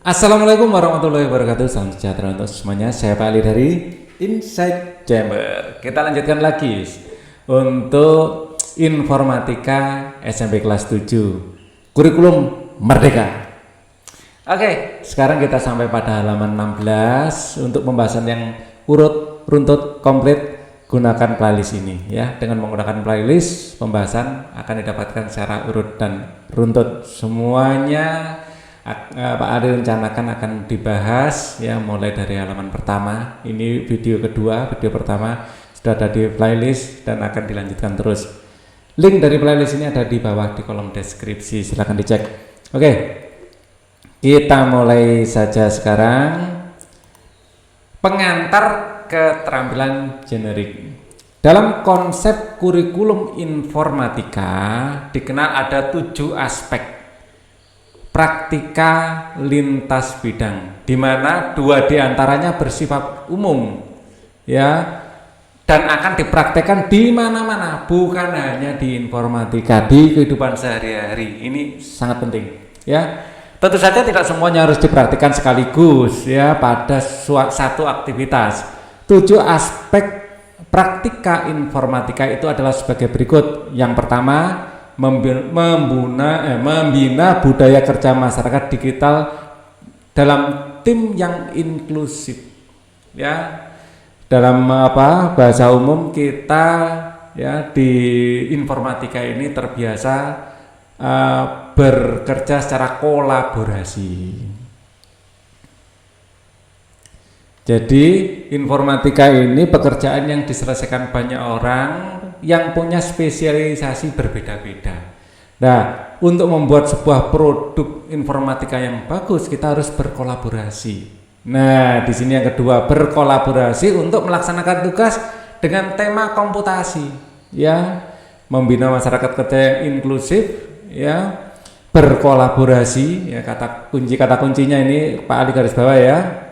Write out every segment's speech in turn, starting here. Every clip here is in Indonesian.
Assalamualaikum warahmatullahi wabarakatuh. Salam sejahtera untuk semuanya. Saya Pak Ali dari Inside Chamber. Kita lanjutkan lagi untuk informatika SMP kelas 7 kurikulum merdeka. Oke, sekarang kita sampai pada halaman 16 untuk pembahasan yang urut, runtut, komplit. Gunakan playlist ini ya. Dengan menggunakan playlist, pembahasan akan didapatkan secara urut dan runtut. Semuanya Pak Adi rencanakan akan dibahas ya, mulai dari halaman pertama. Ini video kedua, video pertama sudah ada di playlist dan akan dilanjutkan terus. Link dari playlist ini ada di bawah di kolom deskripsi, silahkan dicek. Oke, kita mulai saja sekarang. Pengantar keterampilan generik. Dalam konsep kurikulum informatika dikenal ada 7 aspek praktika lintas bidang, di mana 2 diantaranya bersifat umum ya, dan akan dipraktekkan di mana-mana, bukan hanya di informatika, di kehidupan sehari-hari. Ini sangat penting ya. Tentu saja tidak semuanya harus dipraktikkan sekaligus ya pada satu aktivitas. 7 aspek praktika informatika itu adalah sebagai berikut. Yang pertama, membina budaya kerja masyarakat digital dalam tim yang inklusif ya. Dalam bahasa umum kita ya di informatika ini terbiasa bekerja secara kolaborasi. Jadi informatika ini pekerjaan yang diselesaikan banyak orang yang punya spesialisasi berbeda-beda. Nah, untuk membuat sebuah produk informatika yang bagus, kita harus berkolaborasi. Nah, di sini yang kedua, berkolaborasi untuk melaksanakan tugas dengan tema komputasi, ya, membina masyarakat kerja yang inklusif, ya, berkolaborasi, ya, kata kuncinya ini Pak Ali garis bawah ya.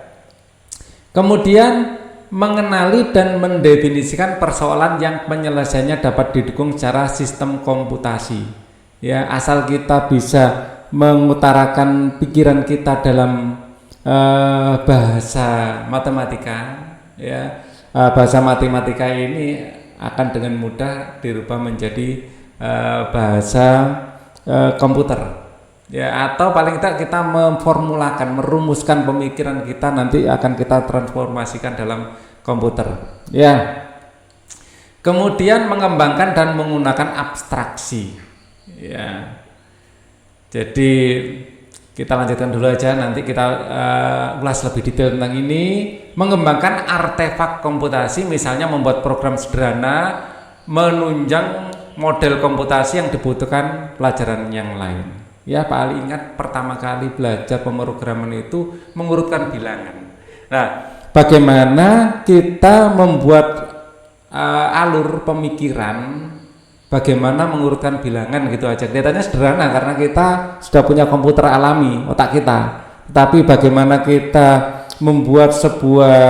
Kemudian mengenali dan mendefinisikan persoalan yang penyelesaiannya dapat didukung secara sistem komputasi. Ya, asal kita bisa mengutarakan pikiran kita dalam bahasa matematika, ya, bahasa matematika ini akan dengan mudah dirubah menjadi bahasa komputer. Ya, atau paling tidak kita memformulakan, merumuskan pemikiran kita nanti akan kita transformasikan dalam komputer. Ya. Kemudian mengembangkan dan menggunakan abstraksi. Ya. Jadi kita lanjutkan dulu aja, nanti kita ulas lebih detail tentang ini. Mengembangkan artefak komputasi, misalnya membuat program sederhana menunjang model komputasi yang dibutuhkan pelajaran yang lain. Ya, Pak Ali ingat pertama kali belajar pemrograman itu mengurutkan bilangan. Nah, bagaimana kita membuat alur pemikiran, bagaimana mengurutkan bilangan gitu aja. Kelihatannya sederhana karena kita sudah punya komputer alami, otak kita. Tapi bagaimana kita membuat sebuah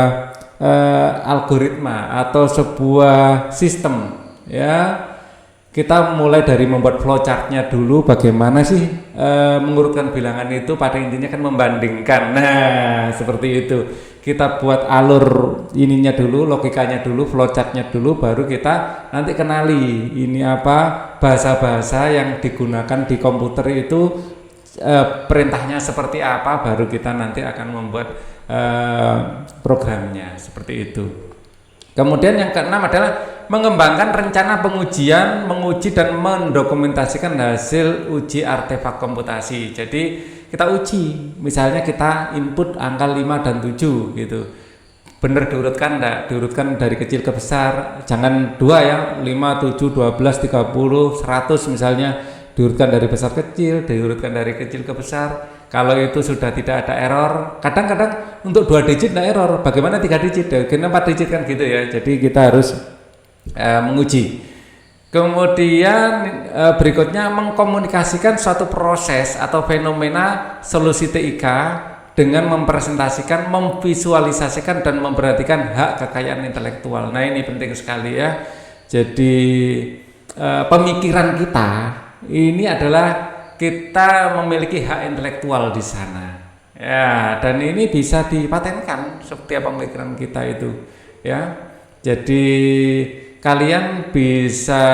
algoritma atau sebuah sistem, ya. Kita mulai dari membuat flowchartnya dulu, bagaimana sih mengurutkan bilangan itu, pada intinya kan membandingkan. Nah, seperti itu. Kita buat alur ininya dulu, logikanya dulu, flowchartnya dulu, baru kita nanti kenali ini apa, bahasa-bahasa yang digunakan di komputer itu perintahnya seperti apa, baru kita nanti akan membuat programnya, seperti itu. Kemudian yang keenam adalah mengembangkan rencana pengujian, menguji dan mendokumentasikan hasil uji artefak komputasi. Jadi kita uji, misalnya kita input angka 5 dan 7 gitu. Benar diurutkan enggak? Diurutkan dari kecil ke besar. Jangan 2 ya, 5, 7, 12, 30, 100 misalnya. Diurutkan dari besar kecil, diurutkan dari kecil ke besar. Kalau itu sudah tidak ada error, kadang-kadang untuk 2 digit ada error. Bagaimana 3 digit? Kenapa 4 digit kan gitu ya. Jadi kita harus menguji. Kemudian berikutnya mengkomunikasikan suatu proses atau fenomena solusi TIK dengan mempresentasikan, memvisualisasikan dan memperhatikan hak kekayaan intelektual. Nah, ini penting sekali ya. Jadi pemikiran kita ini adalah kita memiliki hak intelektual di sana. Ya, dan ini bisa dipatenkan setiap pemikiran kita itu, ya. Jadi kalian bisa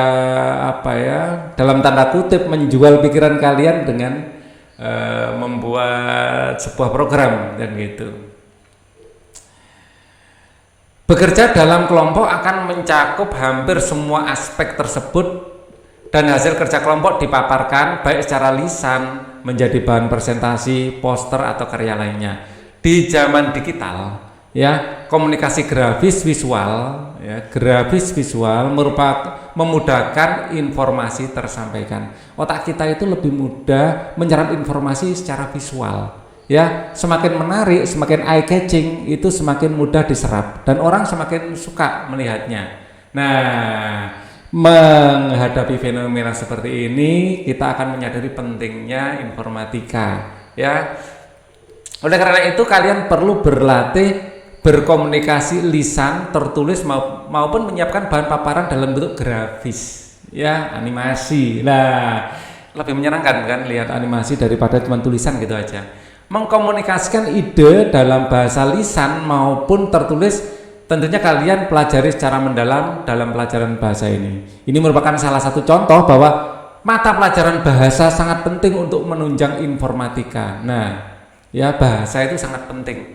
apa ya, dalam tanda kutip menjual pikiran kalian dengan membuat sebuah program dan gitu. Bekerja dalam kelompok akan mencakup hampir semua aspek tersebut dan hasil kerja kelompok dipaparkan baik secara lisan menjadi bahan presentasi, poster atau karya lainnya. Di zaman digital, ya, komunikasi grafis visual, ya, grafis visual merupakan memudahkan informasi tersampaikan. Otak kita itu lebih mudah menyerap informasi secara visual. Ya, semakin menarik, semakin eye catching, itu semakin mudah diserap dan orang semakin suka melihatnya. Nah, menghadapi fenomena seperti ini, kita akan menyadari pentingnya informatika, ya. Oleh karena itu kalian perlu berlatih berkomunikasi lisan, tertulis maupun menyiapkan bahan paparan dalam bentuk grafis, ya, animasi. Nah, lebih menyenangkan kan lihat animasi daripada cuma tulisan gitu aja. Mengkomunikasikan ide dalam bahasa lisan maupun tertulis tentunya kalian pelajari secara mendalam dalam pelajaran bahasa ini. Ini merupakan salah satu contoh bahwa mata pelajaran bahasa sangat penting untuk menunjang informatika. Nah, ya, bahasa itu sangat penting.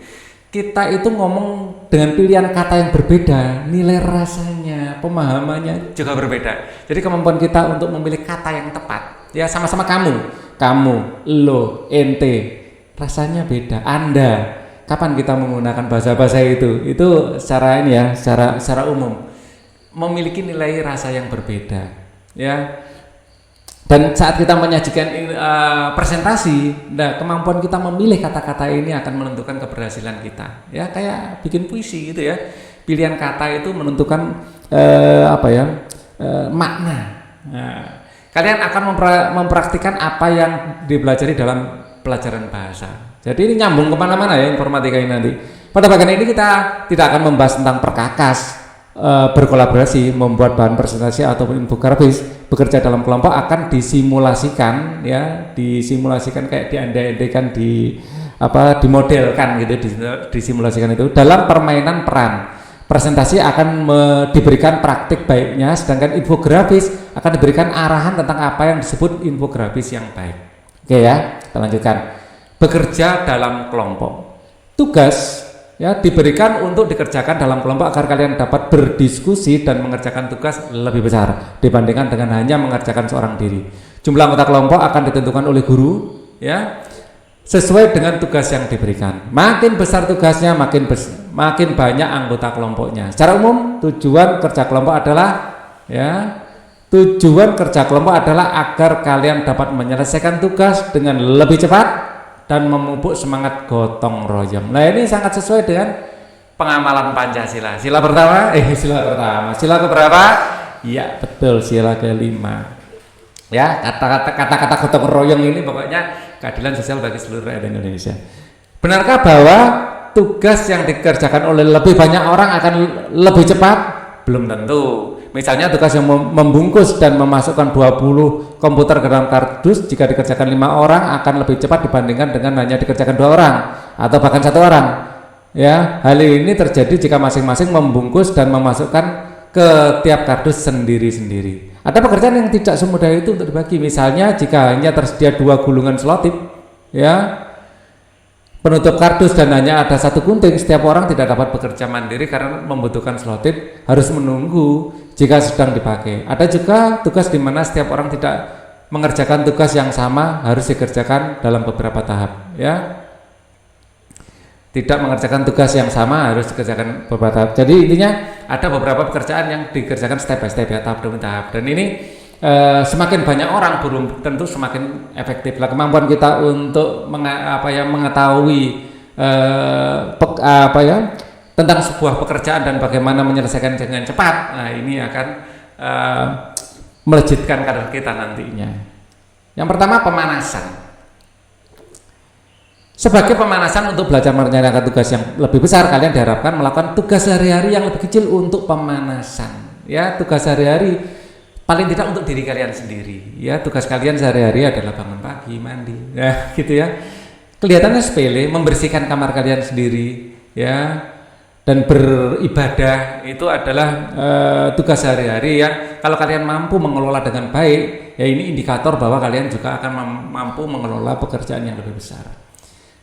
Kita itu ngomong dengan pilihan kata yang berbeda, nilai rasanya, pemahamannya juga berbeda. Jadi kemampuan kita untuk memilih kata yang tepat, ya, sama-sama kamu, lo, ente, rasanya beda. Anda, kapan kita menggunakan bahasa-bahasa itu secara ini ya, secara umum memiliki nilai rasa yang berbeda, ya. Dan saat kita menyajikan presentasi, nah, kemampuan kita memilih kata-kata ini akan menentukan keberhasilan kita, ya, kayak bikin puisi gitu ya. Pilihan kata itu menentukan makna. Nah, kalian akan mempraktikkan apa yang dipelajari dalam pelajaran bahasa. Jadi ini nyambung kemana-mana ya informatika ini nanti. Pada bagian ini kita tidak akan membahas tentang perkakas, berkolaborasi, membuat bahan presentasi ataupun infografis. Bekerja dalam kelompok akan disimulasikan, ya, disimulasikan kayak diandai-andaikan, dimodelkan gitu, disimulasikan itu dalam permainan peran. Presentasi akan diberikan praktik baiknya, sedangkan infografis akan diberikan arahan tentang apa yang disebut infografis yang baik. Oke ya, kita lanjutkan. Bekerja dalam kelompok. Tugas, ya, diberikan untuk dikerjakan dalam kelompok agar kalian dapat berdiskusi dan mengerjakan tugas lebih besar dibandingkan dengan hanya mengerjakan seorang diri. Jumlah anggota kelompok akan ditentukan oleh guru, ya, sesuai dengan tugas yang diberikan. Makin besar tugasnya, makin banyak anggota kelompoknya. Secara umum, tujuan kerja kelompok adalah agar kalian dapat menyelesaikan tugas dengan lebih cepat dan memupuk semangat gotong royong. Nah, ini sangat sesuai dengan pengamalan Pancasila. Sila keberapa? Iya, betul, sila kelima. Ya, kata-kata gotong royong ini pokoknya keadilan sosial bagi seluruh rakyat Indonesia. Benarkah bahwa tugas yang dikerjakan oleh lebih banyak orang akan lebih cepat? Belum tentu. Misalnya tugas yang membungkus dan memasukkan 20 komputer ke dalam kardus jika dikerjakan 5 orang akan lebih cepat dibandingkan dengan hanya dikerjakan 2 orang atau bahkan 1 orang. Ya, hal ini terjadi jika masing-masing membungkus dan memasukkan ke tiap kardus sendiri-sendiri. Ada pekerjaan yang tidak semudah itu untuk dibagi. Misalnya jika hanya tersedia 2 gulungan selotip, ya, penutup kardus dan hanya ada 1 gunting, setiap orang tidak dapat bekerja mandiri karena membutuhkan selotip, harus menunggu jika sedang dipakai. Ada juga tugas di mana setiap orang tidak mengerjakan tugas yang sama, harus dikerjakan dalam beberapa tahap, ya. Tidak mengerjakan tugas yang sama, harus dikerjakan beberapa tahap. Jadi intinya ada beberapa pekerjaan yang dikerjakan step by step, ya, tahap demi tahap. Dan ini semakin banyak orang belum tentu semakin efektif. Lah, kemampuan kita untuk mengetahui tentang sebuah pekerjaan dan bagaimana menyelesaikan dengan cepat, nah, ini akan melejitkan karir kita nantinya. Yang pertama, pemanasan. Sebagai pemanasan untuk belajar merencanakan tugas yang lebih besar, kalian diharapkan melakukan tugas sehari-hari yang lebih kecil untuk pemanasan. Ya, tugas sehari-hari paling tidak untuk diri kalian sendiri. Ya, tugas kalian sehari-hari adalah bangun pagi, mandi, ya, gitu ya. kelihatannya sepele, membersihkan kamar kalian sendiri, ya, dan beribadah itu adalah tugas sehari-hari yang kalau kalian mampu mengelola dengan baik, ya ini indikator bahwa kalian juga akan mampu mengelola pekerjaan yang lebih besar.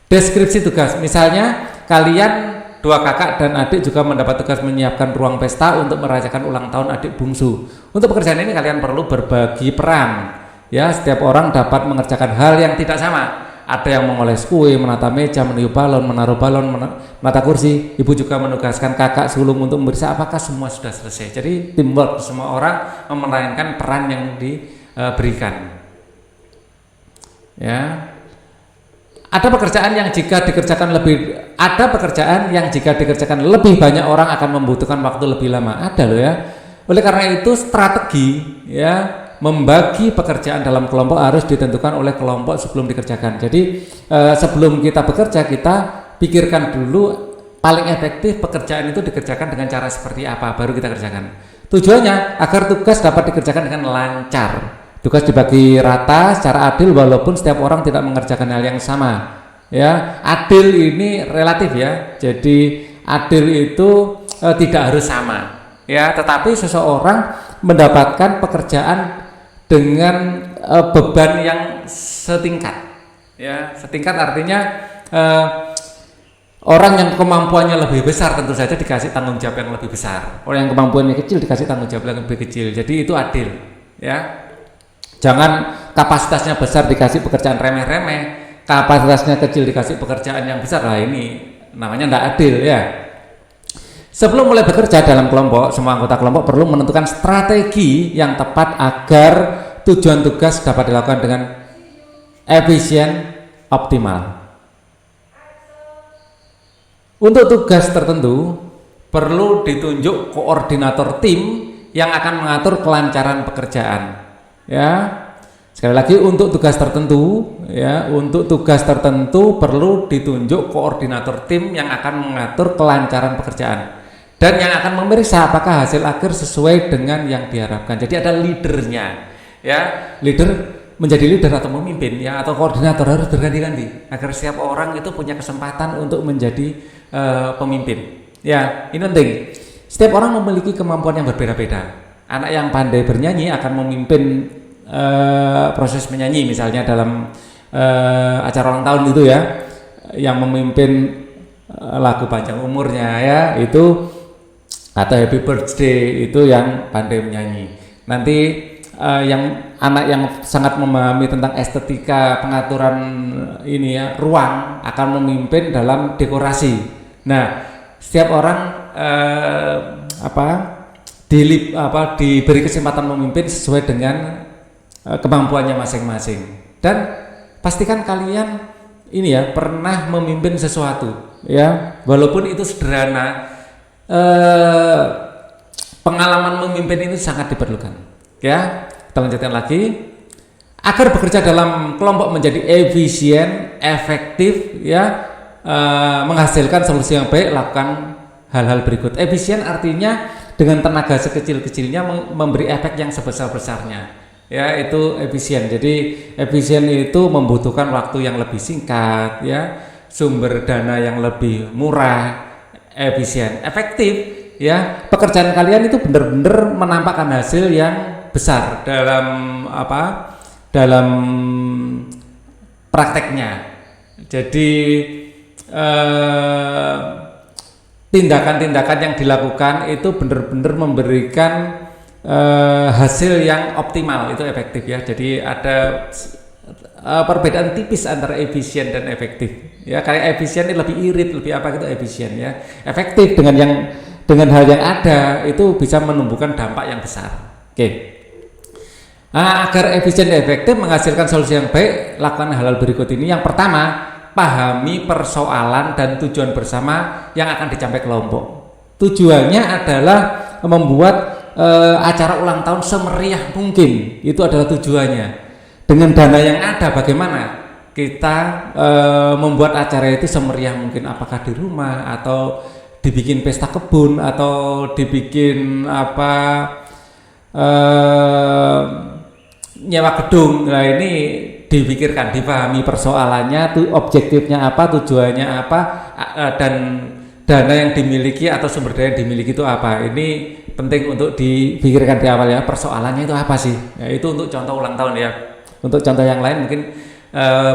Deskripsi tugas, misalnya kalian 2 kakak dan adik juga mendapat tugas menyiapkan ruang pesta untuk merayakan ulang tahun adik bungsu. Untuk pekerjaan ini kalian perlu berbagi peran, ya, setiap orang dapat mengerjakan hal yang tidak sama. Ada yang mengoles kue, menata meja, meniup balon, menaruh balon, menata kursi. Ibu juga menugaskan kakak sulung untuk memeriksa apakah semua sudah selesai. Jadi teamwork, semua orang memainkan peran yang diberikan. Ya. Ada pekerjaan yang jika dikerjakan lebih banyak orang akan membutuhkan waktu lebih lama. Ada loh ya. Oleh karena itu strategi, ya, membagi pekerjaan dalam kelompok harus ditentukan oleh kelompok sebelum dikerjakan. Jadi sebelum kita bekerja, kita pikirkan dulu paling efektif pekerjaan itu dikerjakan dengan cara seperti apa, baru kita kerjakan. Tujuannya agar tugas dapat dikerjakan dengan lancar. Tugas dibagi rata secara adil walaupun setiap orang tidak mengerjakan hal yang sama. Ya, adil ini relatif ya. Jadi adil itu tidak harus sama. Ya, tetapi seseorang mendapatkan pekerjaan dengan beban yang setingkat. Ya, setingkat artinya orang yang kemampuannya lebih besar tentu saja dikasih tanggung jawab yang lebih besar. Orang yang kemampuannya kecil dikasih tanggung jawab yang lebih kecil. Jadi itu adil. Ya, jangan kapasitasnya besar dikasih pekerjaan remeh-remeh, kapasitasnya kecil dikasih pekerjaan yang besar. Lah ini namanya tidak adil ya. Sebelum mulai bekerja dalam kelompok, semua anggota kelompok perlu menentukan strategi yang tepat agar tujuan tugas dapat dilakukan dengan efisien, optimal. Untuk tugas tertentu perlu ditunjuk koordinator tim yang akan mengatur kelancaran pekerjaan. Ya, sekali lagi untuk tugas tertentu, ya, untuk tugas tertentu perlu ditunjuk koordinator tim yang akan mengatur kelancaran pekerjaan dan yang akan memeriksa apakah hasil akhir sesuai dengan yang diharapkan. Jadi ada leadernya, ya, leader menjadi leader atau memimpin, ya, atau koordinator harus berganti-ganti agar setiap orang itu punya kesempatan untuk menjadi pemimpin. Ya, ini penting. Setiap orang memiliki kemampuan yang berbeda-beda. Anak yang pandai bernyanyi akan memimpin proses menyanyi, misalnya dalam acara ulang tahun itu ya, yang memimpin lagu panjang umurnya ya itu, atau happy birthday itu yang pandai menyanyi. Nanti yang anak yang sangat memahami tentang estetika pengaturan ini ya ruang akan memimpin dalam dekorasi. Nah, setiap orang diberi kesempatan memimpin sesuai dengan kemampuannya masing-masing. Dan pastikan kalian ini ya pernah memimpin sesuatu ya, walaupun itu sederhana. Pengalaman memimpin itu sangat diperlukan. Ya, kita lanjutkan lagi. Agar bekerja dalam kelompok menjadi efisien, efektif, ya, menghasilkan solusi yang baik, lakukan hal-hal berikut. Efisien artinya dengan tenaga sekecil-kecilnya memberi efek yang sebesar-besarnya. Ya, itu efisien. Jadi efisien itu membutuhkan waktu yang lebih singkat, ya, sumber dana yang lebih murah. Efisien, efektif, ya, pekerjaan kalian itu benar-benar menampakkan hasil yang besar dalam dalam prakteknya. Jadi tindakan-tindakan yang dilakukan itu benar-benar memberikan hasil yang optimal, itu efektif ya. Jadi ada perbedaan tipis antara efisien dan efektif. Ya, kayak efisien ini lebih irit, lebih apa gitu efisien ya. Efektif dengan hal yang ada itu bisa menumbuhkan dampak yang besar. Oke. Nah, agar efisien dan efektif menghasilkan solusi yang baik, lakukan hal-hal berikut ini. Yang pertama, pahami persoalan dan tujuan bersama yang akan dicapai kelompok. Tujuannya adalah membuat acara ulang tahun semeriah mungkin. Itu adalah tujuannya. Dengan dana yang ada, bagaimana kita membuat acara itu semeriah mungkin? Apakah di rumah atau dibikin pesta kebun atau dibikin nyewa gedung? Nah, ini dipikirkan, dipahami persoalannya, objektifnya apa, tujuannya apa, dan dana yang dimiliki atau sumber daya yang dimiliki itu apa. Ini penting untuk dipikirkan di awal ya, persoalannya itu apa sih. Ya, itu untuk contoh ulang tahun ya. Untuk contoh yang lain mungkin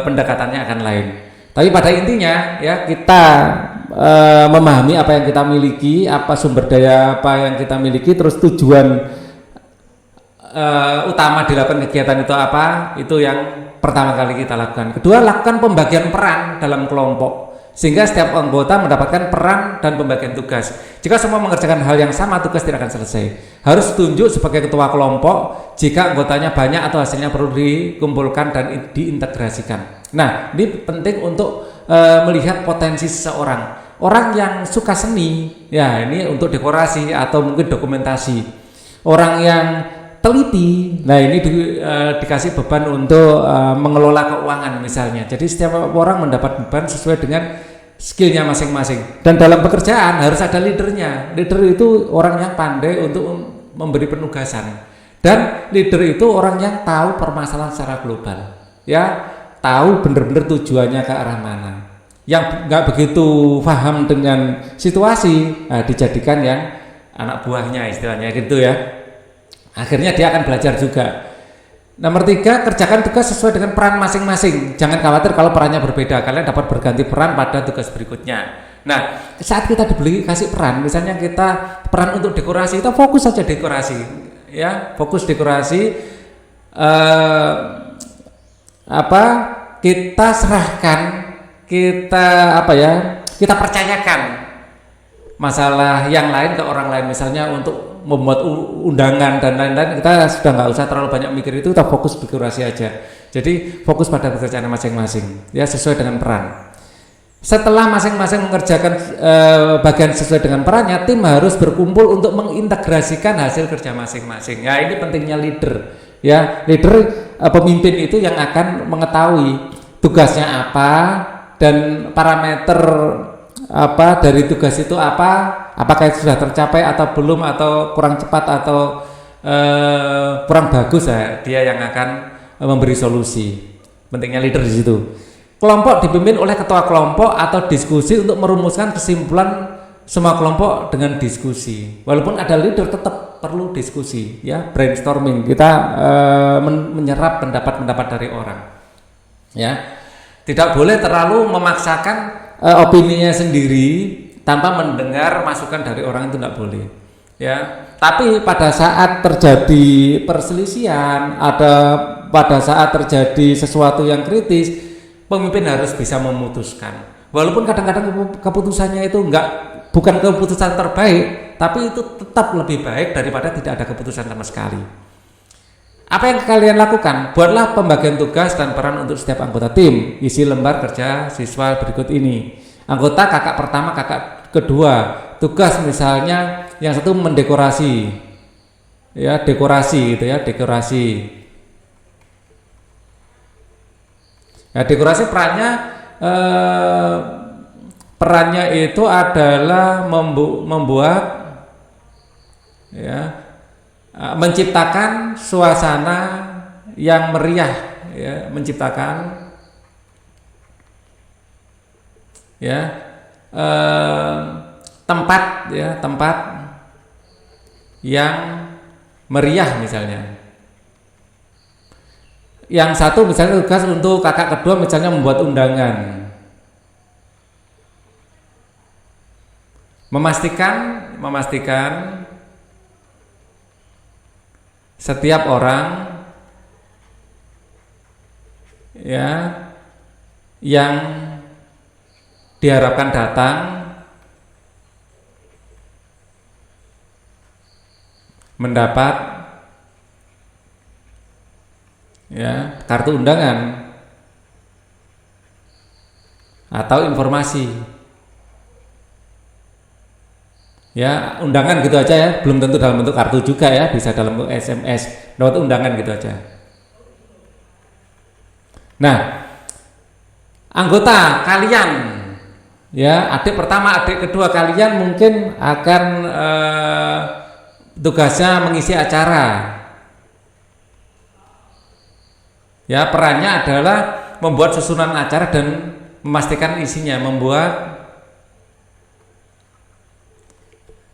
pendekatannya akan lain. Tapi pada intinya ya, kita memahami apa yang kita miliki, apa sumber daya apa yang kita miliki, terus tujuan utama dilakukan kegiatan itu apa, itu yang pertama kali kita lakukan. Kedua, lakukan pembagian peran dalam kelompok sehingga setiap anggota mendapatkan peran dan pembagian tugas. Jika semua mengerjakan hal yang sama, tugas tidak akan selesai. Harus tunjuk sebagai ketua kelompok jika anggotanya banyak atau hasilnya perlu dikumpulkan dan diintegrasikan. Nah, ini penting untuk melihat potensi seseorang. Orang yang suka seni, ya ini untuk dekorasi atau mungkin dokumentasi. Orang yang teliti, nah ini dikasih beban untuk mengelola keuangan misalnya. Jadi setiap orang mendapat beban sesuai dengan skillnya masing-masing. Dan dalam pekerjaan harus ada leadernya. Leader itu orang yang pandai untuk memberi penugasan. Dan leader itu orang yang tahu permasalahan secara global, ya tahu benar-benar tujuannya ke arah mana. Yang nggak begitu paham dengan situasi, dijadikan yang anak buahnya istilahnya gitu ya. Akhirnya dia akan belajar juga. Nomor 3, kerjakan tugas sesuai dengan peran masing-masing. Jangan khawatir kalau perannya berbeda, kalian dapat berganti peran pada tugas berikutnya. Nah, saat kita diberi kasih peran, misalnya kita peran untuk dekorasi, kita fokus saja dekorasi, ya, fokus dekorasi. Kita serahkan, kita percayakan masalah yang lain ke orang lain, misalnya untuk membuat undangan dan lain-lain. Kita sudah nggak usah terlalu banyak mikir itu, kita fokus dekorasi aja. Jadi fokus pada pekerjaan masing-masing, ya sesuai dengan peran. Setelah masing-masing mengerjakan bagian sesuai dengan perannya, tim harus berkumpul untuk mengintegrasikan hasil kerja masing-masing. Ya ini pentingnya leader. Ya leader, pemimpin itu yang akan mengetahui tugasnya apa dan parameter apa dari tugas itu apa, apakah itu sudah tercapai atau belum, atau kurang cepat atau kurang bagus, ya dia yang akan memberi solusi. Pentingnya leader di situ. Kelompok dipimpin oleh ketua kelompok atau diskusi untuk merumuskan kesimpulan semua kelompok dengan diskusi. Walaupun ada leader tetap perlu diskusi, ya brainstorming. Kita menyerap pendapat-pendapat dari orang. Ya, tidak boleh terlalu memaksakan opininya sendiri tanpa mendengar masukan dari orang, itu tidak boleh. Ya, tapi pada saat terjadi perselisihan, pada saat terjadi sesuatu yang kritis, pemimpin harus bisa memutuskan. Walaupun kadang-kadang keputusannya itu bukan keputusan terbaik, tapi itu tetap lebih baik daripada tidak ada keputusan sama sekali. Apa yang kalian lakukan? Buatlah pembagian tugas dan peran untuk setiap anggota tim. Isi lembar kerja siswa berikut ini. Anggota kakak pertama, kakak kedua. Tugas misalnya yang satu mendekorasi, ya dekorasi gitu ya, dekorasi. Ya, dekorasi perannya itu adalah membuat, ya, menciptakan suasana yang meriah, ya, menciptakan, ya, tempat yang meriah misalnya. Yang satu misalnya tugas untuk kakak kedua misalnya membuat undangan. Memastikan setiap orang, ya, yang diharapkan datang mendapat, ya, kartu undangan atau informasi, ya, undangan gitu aja ya, belum tentu dalam bentuk kartu juga ya, bisa dalam bentuk SMS, dapat undangan gitu aja. Nah, anggota kalian, ya, adik pertama, adik kedua kalian mungkin akan tugasnya mengisi acara, Ya, perannya adalah membuat susunan acara dan memastikan isinya, membuat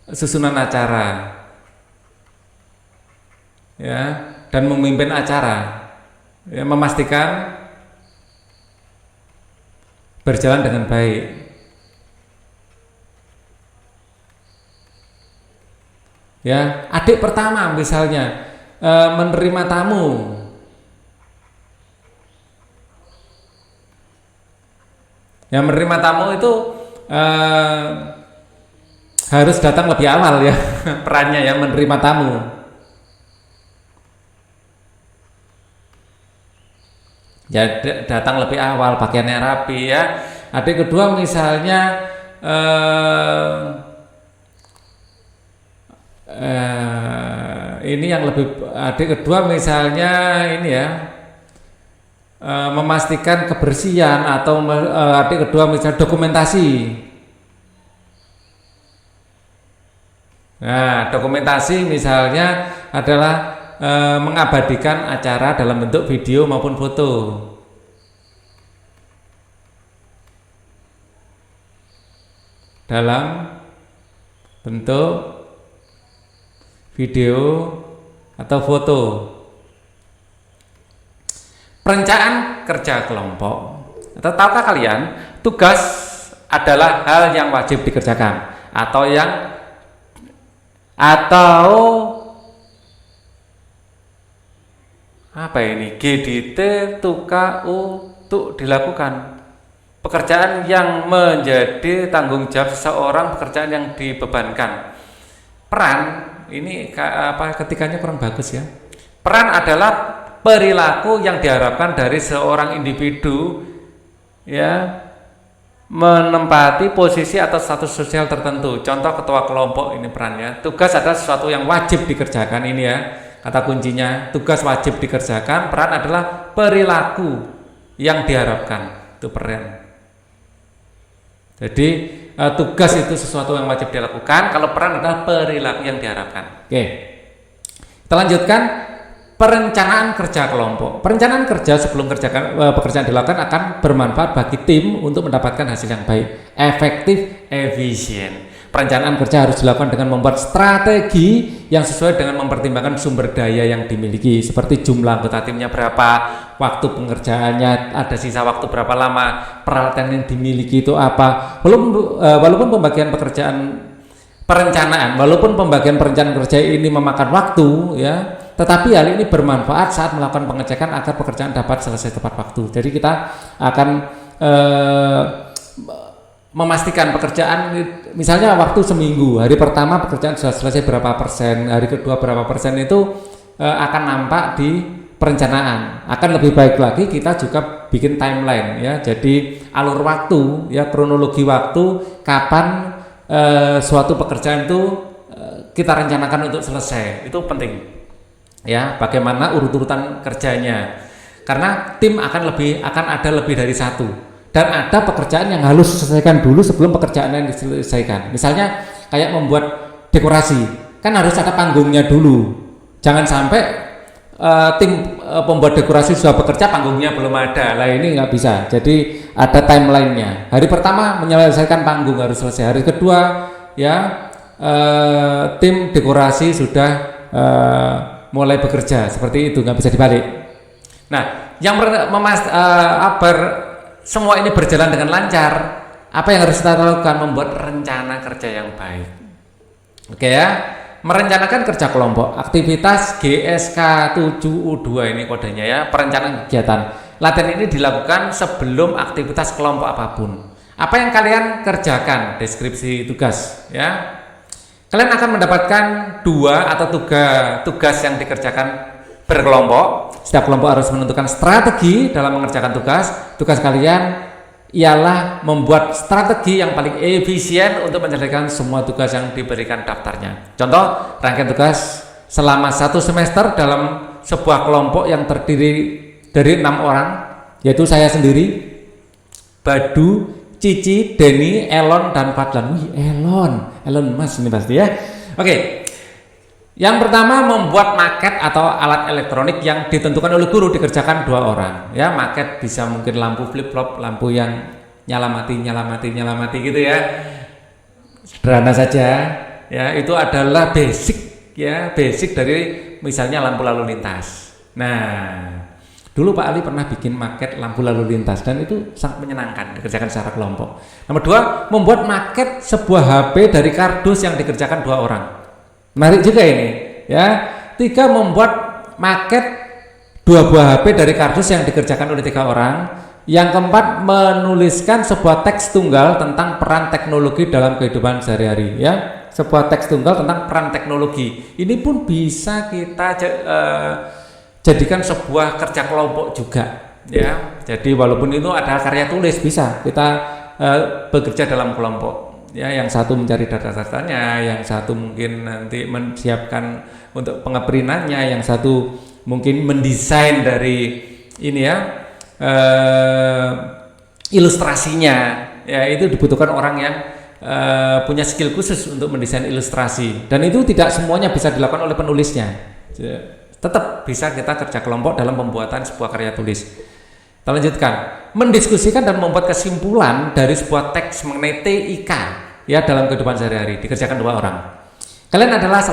susunan acara, ya, dan memimpin acara, ya, memastikan berjalan dengan baik. Ya, adik pertama misalnya menerima tamu. Ya, menerima tamu itu harus datang lebih awal ya perannya ya, menerima tamu. Ya, datang lebih awal, pakaiannya rapi ya. Adik kedua misalnya ini yang lebih, adik kedua misalnya ini ya, memastikan kebersihan, atau adik kedua misalnya dokumentasi. Nah, dokumentasi misalnya adalah mengabadikan acara dalam bentuk video maupun foto. Dalam bentuk video atau foto. Perencanaan kerja kelompok. Atau tahukah kalian, tugas adalah hal yang wajib dikerjakan atau apa ini? GDT tuka untuk dilakukan. Pekerjaan yang menjadi tanggung jawab seseorang, pekerjaan yang dibebankan. Peran ini ketikanya kurang bagus ya. Peran adalah perilaku yang diharapkan dari seorang individu ya, menempati posisi atau status sosial tertentu. Contoh ketua kelompok, ini perannya. Tugas adalah sesuatu yang wajib dikerjakan, ini ya kata kuncinya, tugas wajib dikerjakan. Peran adalah perilaku yang diharapkan, itu peran. Jadi tugas itu sesuatu yang wajib dilakukan, kalau peran adalah perilaku yang diharapkan. Oke, kita lanjutkan. Perencanaan kerja kelompok. Perencanaan kerja sebelum pekerjaan dilakukan akan bermanfaat bagi tim untuk mendapatkan hasil yang baik, efektif, efisien. Perencanaan kerja harus dilakukan dengan membuat strategi yang sesuai dengan mempertimbangkan sumber daya yang dimiliki, seperti jumlah anggota timnya berapa, waktu pengerjaannya, ada sisa waktu berapa lama, peralatan yang dimiliki itu apa. Walaupun pembagian perencanaan kerja ini memakan waktu ya, tetapi hal ini bermanfaat saat melakukan pengecekan agar pekerjaan dapat selesai tepat waktu. Jadi kita akan memastikan pekerjaan, misalnya waktu seminggu, hari pertama pekerjaan sudah selesai berapa persen, hari kedua berapa persen, itu akan nampak di perencanaan. Akan lebih baik lagi kita juga bikin timeline ya, jadi alur waktu ya, kronologi waktu kapan suatu pekerjaan itu kita rencanakan untuk selesai. Itu penting ya, bagaimana urut-urutan kerjanya, karena tim akan ada lebih dari satu, dan ada pekerjaan yang harus diselesaikan dulu sebelum pekerjaan yang diselesaikan. Misalnya kayak membuat dekorasi, kan harus ada panggungnya dulu. Jangan sampai tim pembuat dekorasi sudah bekerja, panggungnya belum ada. Lah ini nggak bisa. Jadi ada timelinenya. Hari pertama menyelesaikan panggung harus selesai. Hari kedua ya tim dekorasi sudah mulai bekerja. Seperti itu, nggak bisa dibalik. Nah, yang semua ini berjalan dengan lancar, apa yang harus kita lakukan? Membuat rencana kerja yang baik. Oke ya, merencanakan kerja kelompok, aktivitas GSK 7U2 ini kodenya ya, perencanaan kegiatan. Latihan ini dilakukan sebelum aktivitas kelompok apapun. Apa yang kalian kerjakan? Deskripsi tugas ya. Kalian akan mendapatkan 2 atau 3 tugas yang dikerjakan berkelompok. Setiap kelompok harus menentukan strategi dalam mengerjakan tugas. Tugas kalian ialah membuat strategi yang paling efisien untuk menyelesaikan semua tugas yang diberikan daftarnya. Contoh, rangkaian tugas selama 1 semester dalam sebuah kelompok yang terdiri dari 6 orang, yaitu saya sendiri, Badu, Cici, Denny, Elon, dan Fadlan. Wih, Elon Mas ini pasti ya. Oke. Yang pertama, membuat maket atau alat elektronik yang ditentukan oleh guru dikerjakan 2 orang. Ya, maket bisa mungkin lampu flip-flop, lampu yang nyala mati gitu ya. Sederhana saja. Ya, itu adalah basic ya, basic dari misalnya lampu lalu lintas. Nah, dulu Pak Ali pernah bikin maket lampu lalu lintas dan itu sangat menyenangkan dikerjakan secara kelompok. Nomor 2, membuat maket sebuah HP dari kardus yang dikerjakan 2 orang. Menarik juga ini ya. 3, membuat maket 2 buah HP dari kardus yang dikerjakan oleh 3 orang. Yang keempat, menuliskan sebuah teks tunggal tentang peran teknologi dalam kehidupan sehari-hari ya. Sebuah teks tunggal tentang peran teknologi. Ini pun bisa kita jadikan sebuah kerja kelompok juga ya. Jadi walaupun itu ada karya tulis, bisa kita bekerja dalam kelompok. Ya, yang satu mencari data-datanya, yang satu mungkin nanti menyiapkan untuk pengeprintannya, yang satu mungkin mendesain dari ini ya ilustrasinya. Ya, itu dibutuhkan orang yang punya skill khusus untuk mendesain ilustrasi. Dan itu tidak semuanya bisa dilakukan oleh penulisnya. Tetap bisa kita kerja kelompok dalam pembuatan sebuah karya tulis. Kita lanjutkan, mendiskusikan dan membuat kesimpulan dari sebuah teks mengenai TIK ya dalam kehidupan sehari-hari dikerjakan 2 orang. Kalian adalah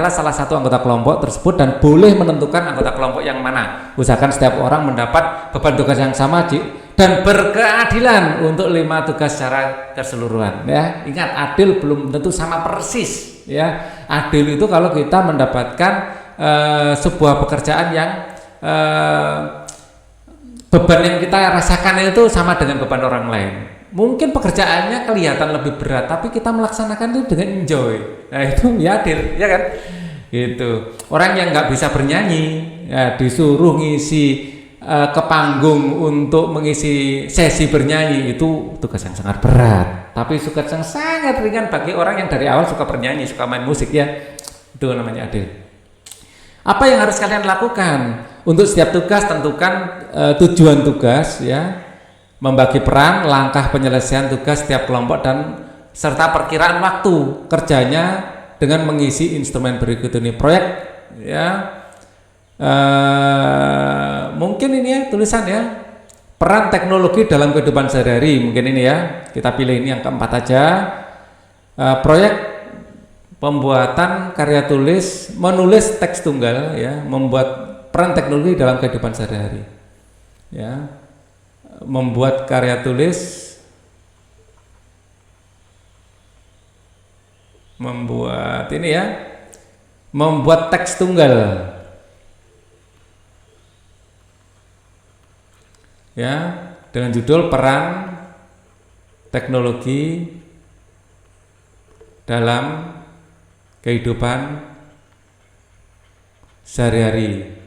salah satu anggota kelompok tersebut dan boleh menentukan anggota kelompok yang mana. Usahakan setiap orang mendapat beban tugas yang sama dan berkeadilan untuk 5 tugas secara keseluruhan ya. Ingat, adil belum tentu sama persis ya. Adil itu kalau kita mendapatkan sebuah pekerjaan yang beban yang kita rasakan itu sama dengan beban orang lain. Mungkin pekerjaannya kelihatan lebih berat, tapi kita melaksanakan itu dengan enjoy. Nah, itu ya adil, ya kan? Gitu. Orang yang nggak bisa bernyanyi, ya disuruh ngisi ke panggung untuk mengisi sesi bernyanyi, itu tugas yang sangat berat. Tapi tugas yang sangat ringan bagi orang yang dari awal suka bernyanyi, suka main musik ya. Itu namanya adil. Apa yang harus kalian lakukan? Untuk setiap tugas tentukan tujuan tugas ya, membagi peran, langkah penyelesaian tugas setiap kelompok dan serta perkiraan waktu kerjanya dengan mengisi instrumen berikut ini. Proyek ya, mungkin ini ya tulisan ya, peran teknologi dalam kehidupan sehari-hari, mungkin ini ya, kita pilih ini yang keempat aja. Proyek pembuatan karya tulis, menulis teks tunggal ya, membuat peran teknologi dalam kehidupan sehari-hari ya, membuat karya tulis, membuat ini ya, membuat teks tunggal ya dengan judul peran teknologi dalam kehidupan sehari-hari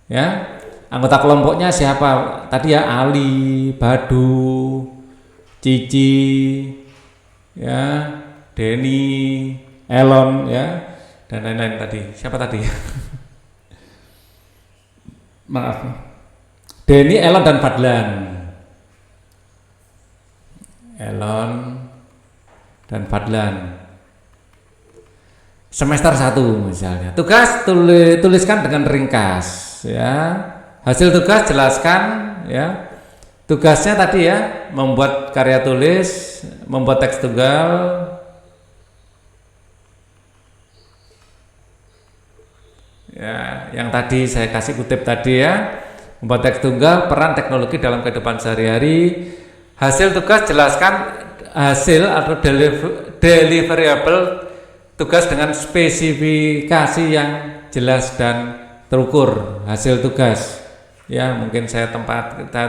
ya. Anggota kelompoknya siapa tadi ya? Ali, Badu, Cici ya, Denny, Elon ya, dan lain-lain tadi. Siapa tadi? Maaf, Denny, Elon dan Fadlan. Elon dan Fadlan. Semester 1 misalnya. Tugas tuliskan dengan ringkas ya. Hasil tugas jelaskan ya. Tugasnya tadi ya, membuat karya tulis, membuat teks tunggal. Ya, yang tadi saya kasih kutip tadi ya. Membuat teks tunggal, peran teknologi dalam kehidupan sehari-hari. Hasil tugas jelaskan hasil atau deliverable tugas dengan spesifikasi yang jelas dan terukur. Hasil tugas ya, mungkin saya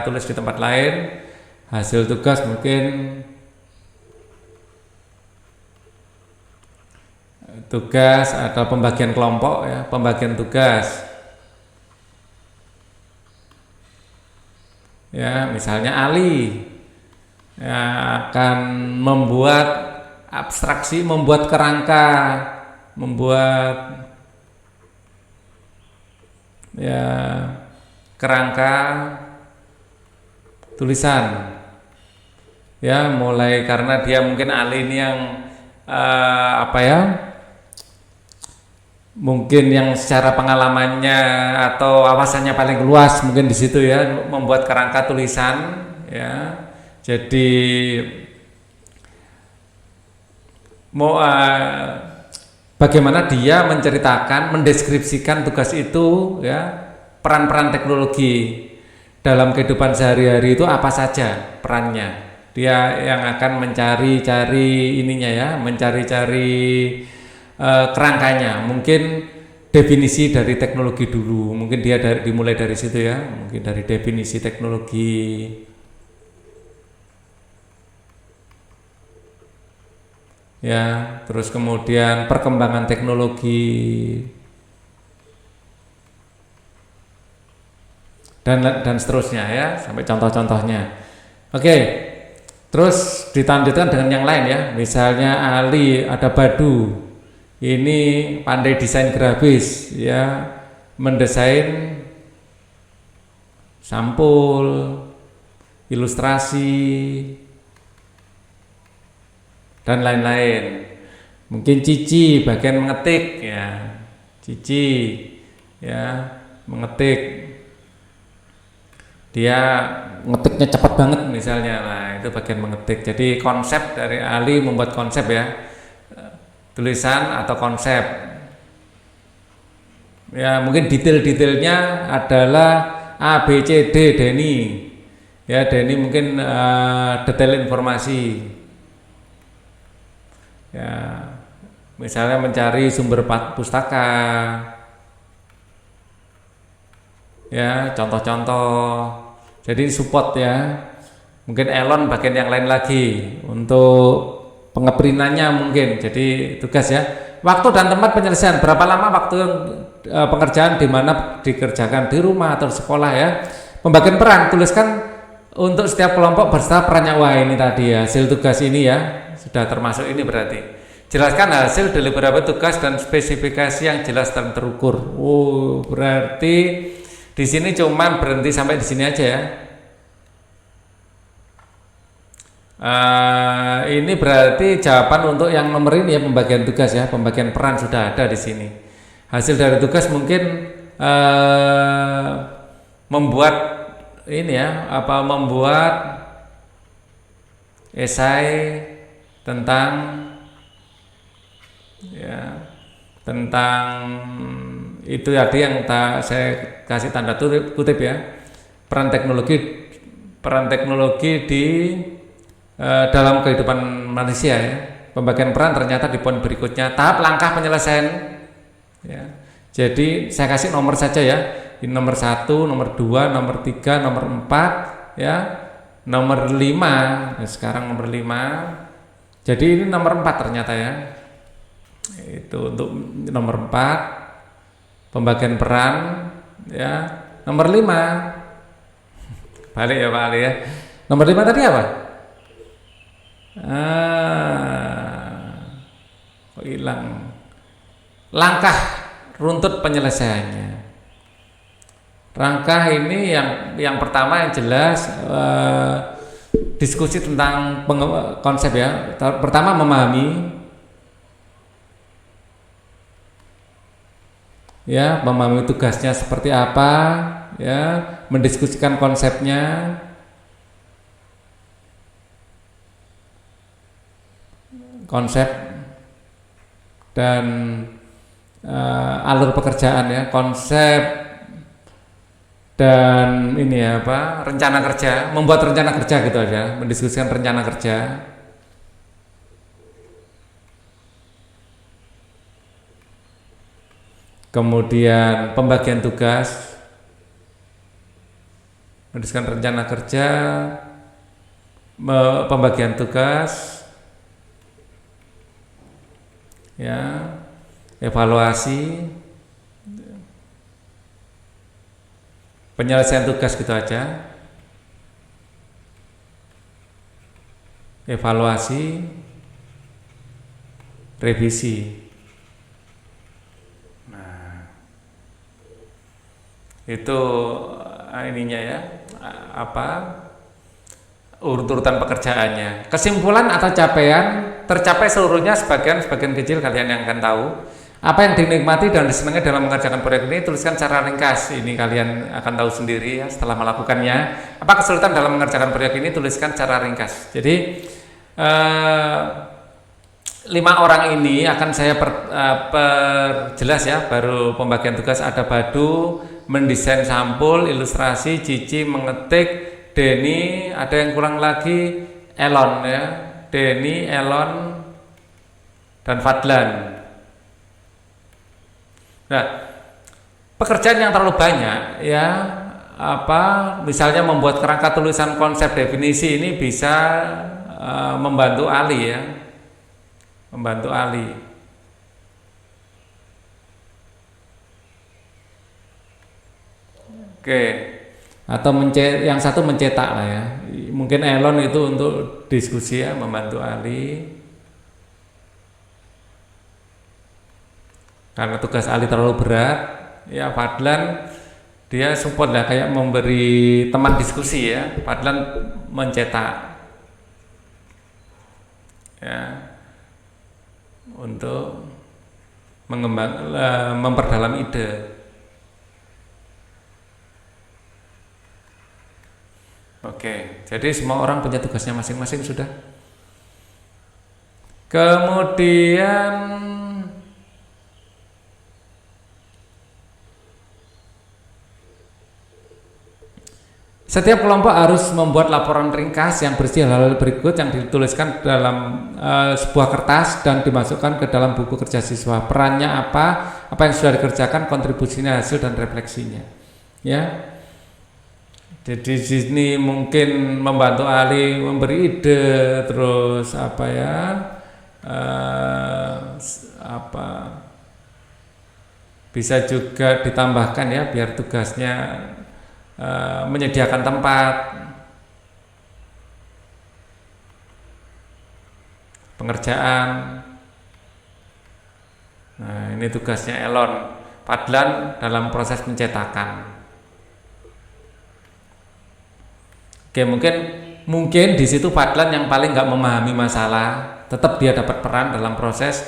tulis di tempat lain. Hasil tugas mungkin tugas atau pembagian kelompok ya, pembagian tugas ya, misalnya Ali ya, akan membuat abstraksi, membuat kerangka, membuat ya kerangka tulisan ya, mulai karena dia mungkin Ali ini yang apa ya, mungkin yang secara pengalamannya atau wawasannya paling luas mungkin di situ ya, membuat kerangka tulisan ya. Jadi mau bagaimana dia menceritakan, mendeskripsikan tugas itu ya, peran-peran teknologi dalam kehidupan sehari-hari itu apa saja perannya. Dia yang akan mencari-cari ininya ya, mencari-cari kerangkanya. Mungkin definisi dari teknologi dulu, mungkin dia dimulai dari situ ya, mungkin dari definisi teknologi. Ya, terus kemudian perkembangan teknologi dan seterusnya ya, sampai contoh-contohnya. Oke, terus dilanjutkan dengan yang lain ya, misalnya Ali ada Badu, ini pandai desain grafis ya, mendesain sampul, ilustrasi dan lain-lain. Mungkin Cici bagian mengetik ya, Cici ya, mengetik, dia ngetiknya cepat banget misalnya. Nah, itu bagian mengetik. Jadi konsep dari Ali membuat konsep ya, tulisan atau konsep ya, mungkin detail-detailnya adalah A, B, C, D, Denny ya, Denny mungkin detail informasi ya, misalnya mencari sumber pustaka ya, contoh-contoh. Jadi support ya. Mungkin Elon bagian yang lain lagi untuk pengeprintannya mungkin. Jadi tugas ya. Waktu dan tempat penyelesaian, berapa lama waktu pengerjaan, di mana dikerjakan, di rumah atau di sekolah ya. Pembagian peran, tuliskan untuk setiap kelompok berserta perannya. Wah, ini tadi ya, hasil tugas ini ya, sudah termasuk ini berarti. Jelaskan hasil dari beberapa tugas dan spesifikasi yang jelas dan terukur. Oh, berarti di sini cuman berhenti sampai di sini aja ya. Ini berarti jawaban untuk yang nomor ini ya, pembagian tugas ya, pembagian peran sudah ada di sini. Hasil dari tugas mungkin membuat ini ya, membuat esai tentang ya, tentang itu tadi yang saya kasih tanda kutip ya, peran teknologi di dalam kehidupan manusia ya. Pembagian peran ternyata di poin berikutnya, tahap langkah penyelesaian ya. Jadi saya kasih nomor saja ya, ini nomor 1, nomor 2, nomor 3, nomor 4 ya, nomor 5 ya, sekarang nomor 5. Jadi ini nomor 4 ternyata ya, itu untuk nomor 4 pembagian peran ya. Nomor 5 balik ya Pak Ali ya, nomor 5 tadi apa? Kok hilang? Langkah runtut penyelesaiannya. Rangka ini yang pertama yang jelas diskusi tentang konsep ya. Pertama memahami ya, memahami tugasnya seperti apa ya, mendiskusikan konsepnya, konsep dan alur pekerjaan ya, konsep dan ini ya rencana kerja, membuat rencana kerja gitu aja, mendiskusikan rencana kerja. Kemudian pembagian tugas, mendiskusikan rencana kerja, pembagian tugas ya, evaluasi, penyelesaian tugas gitu aja, evaluasi, revisi. Nah, itu ininya ya, urut-urutan pekerjaannya. Kesimpulan atau capaian tercapai seluruhnya, sebagian kecil kalian yang akan tahu. Apa yang dinikmati dan disenangi dalam mengerjakan proyek ini, tuliskan secara ringkas. Ini kalian akan tahu sendiri ya setelah melakukannya. Apa kesulitan dalam mengerjakan proyek ini, tuliskan secara ringkas. Jadi 5 orang ini akan saya perjelas ya. Baru pembagian tugas ada Badu, mendesain sampul, ilustrasi, Cici mengetik, Denny, ada yang kurang lagi, Elon ya. Denny, Elon, dan Fadlan. Nah, pekerjaan yang terlalu banyak ya, misalnya membuat kerangka tulisan konsep definisi ini bisa membantu Ali ya, membantu Ali. Oke, atau yang satu mencetak lah ya, mungkin Elon itu untuk diskusi ya, membantu Ali. Karena tugas Ali terlalu berat, ya Fadlan dia support lah, kayak memberi teman diskusi ya. Fadlan mencetak ya, untuk memperdalam ide. Oke, jadi semua orang punya tugasnya masing-masing sudah. Kemudian setiap kelompok harus membuat laporan ringkas yang berisi hal-hal berikut yang dituliskan dalam sebuah kertas dan dimasukkan ke dalam buku kerja siswa. Perannya apa yang sudah dikerjakan, kontribusinya, hasil dan refleksinya. Ya. Jadi di sini mungkin membantu Ali memberi ide, terus bisa juga ditambahkan ya, biar tugasnya menyediakan tempat, pengerjaan. Nah, ini tugasnya Elon, Fadlan dalam proses pencetakan. Oke, mungkin di situ Fadlan yang paling nggak memahami masalah, tetap dia dapat peran dalam proses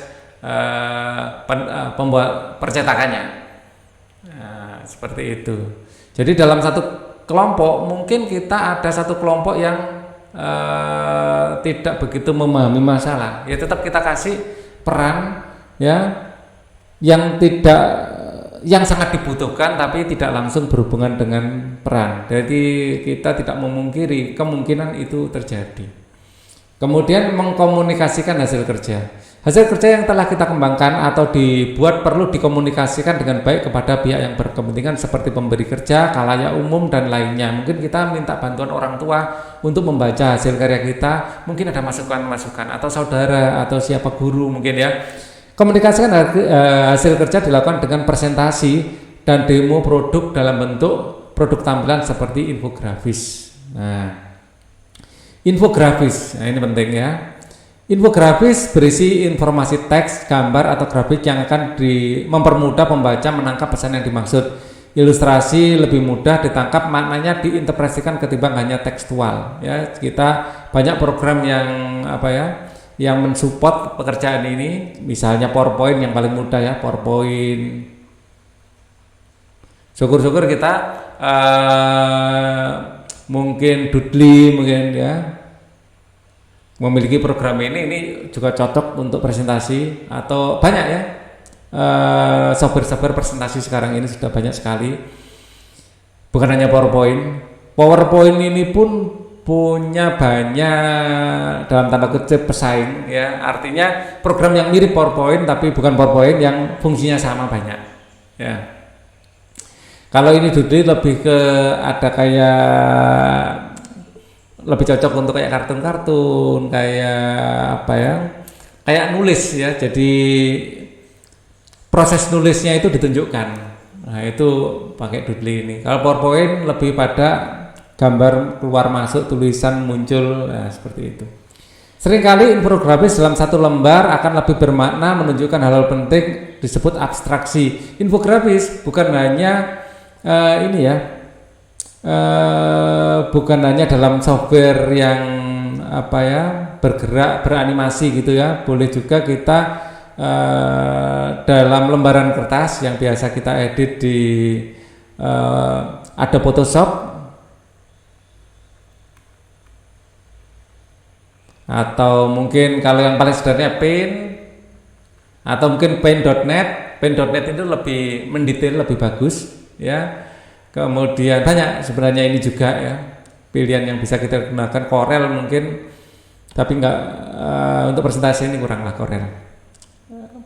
pembuat percetakannya. Nah, seperti itu. Jadi dalam satu kelompok mungkin kita ada satu kelompok yang tidak begitu memahami masalah, ya tetap kita kasih peran ya yang sangat dibutuhkan tapi tidak langsung berhubungan dengan peran. Jadi kita tidak memungkiri kemungkinan itu terjadi. Kemudian mengkomunikasikan hasil kerja. Hasil kerja yang telah kita kembangkan atau dibuat perlu dikomunikasikan dengan baik kepada pihak yang berkepentingan seperti pemberi kerja, khalayak umum dan lainnya. Mungkin kita minta bantuan orang tua untuk membaca hasil karya kita, mungkin ada masukan-masukan, atau saudara atau siapa guru mungkin ya. Komunikasikan hasil kerja dilakukan dengan presentasi dan demo produk dalam bentuk produk tampilan seperti infografis. Nah, infografis, nah ini penting ya. Infografis berisi informasi teks, gambar atau grafik yang akan mempermudah pembaca menangkap pesan yang dimaksud. Ilustrasi lebih mudah ditangkap, maknanya diinterpretasikan ketimbang hanya tekstual. Ya, kita banyak program yang mensupport pekerjaan ini, misalnya PowerPoint yang paling mudah ya, PowerPoint. Syukur-syukur kita mungkin Doodly mungkin ya memiliki program ini juga cocok untuk presentasi, atau banyak ya software presentasi sekarang ini sudah banyak sekali. Bukan hanya PowerPoint ini pun punya banyak dalam tanda kutip pesaing ya, artinya program yang mirip PowerPoint tapi bukan PowerPoint yang fungsinya sama banyak ya. Kalau ini Doodly lebih ke ada lebih cocok untuk kayak kartun-kartun, kayak nulis ya, jadi proses nulisnya itu ditunjukkan. Nah, itu pakai Doodly ini. Kalau PowerPoint lebih pada gambar keluar masuk, tulisan muncul, nah, seperti itu. Seringkali infografis dalam satu lembar akan lebih bermakna, menunjukkan hal-hal penting, disebut abstraksi. Infografis bukan hanya bukan hanya dalam software yang bergerak, beranimasi gitu ya. Boleh juga kita dalam lembaran kertas yang biasa kita edit di ada Photoshop atau mungkin kalau yang paling sederhana Paint atau mungkin Paint.net. Paint.net itu lebih mendetail, lebih bagus ya. Kemudian banyak sebenarnya ini juga ya pilihan yang bisa kita gunakan. Corel mungkin, tapi enggak untuk presentasi ini kurang lah Corel.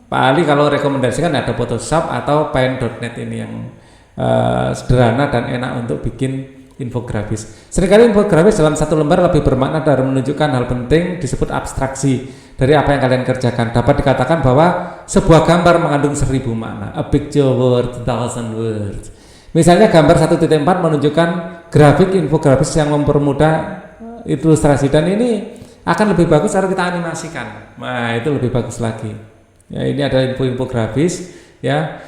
Paling kalau rekomendasikan ada Photoshop atau Paint.net ini yang sederhana dan enak untuk bikin infografis. Seringkali infografis dalam satu lembar lebih bermakna dari menunjukkan hal penting, disebut abstraksi dari apa yang kalian kerjakan. Dapat dikatakan bahwa sebuah gambar mengandung 1000 makna. A picture worth 1000 words. Misalnya gambar 1.4 menunjukkan grafik infografis yang mempermudah ilustrasi, dan ini akan lebih bagus kalau kita animasikan. Nah, itu lebih bagus lagi. Ya, ini ada infografis ya.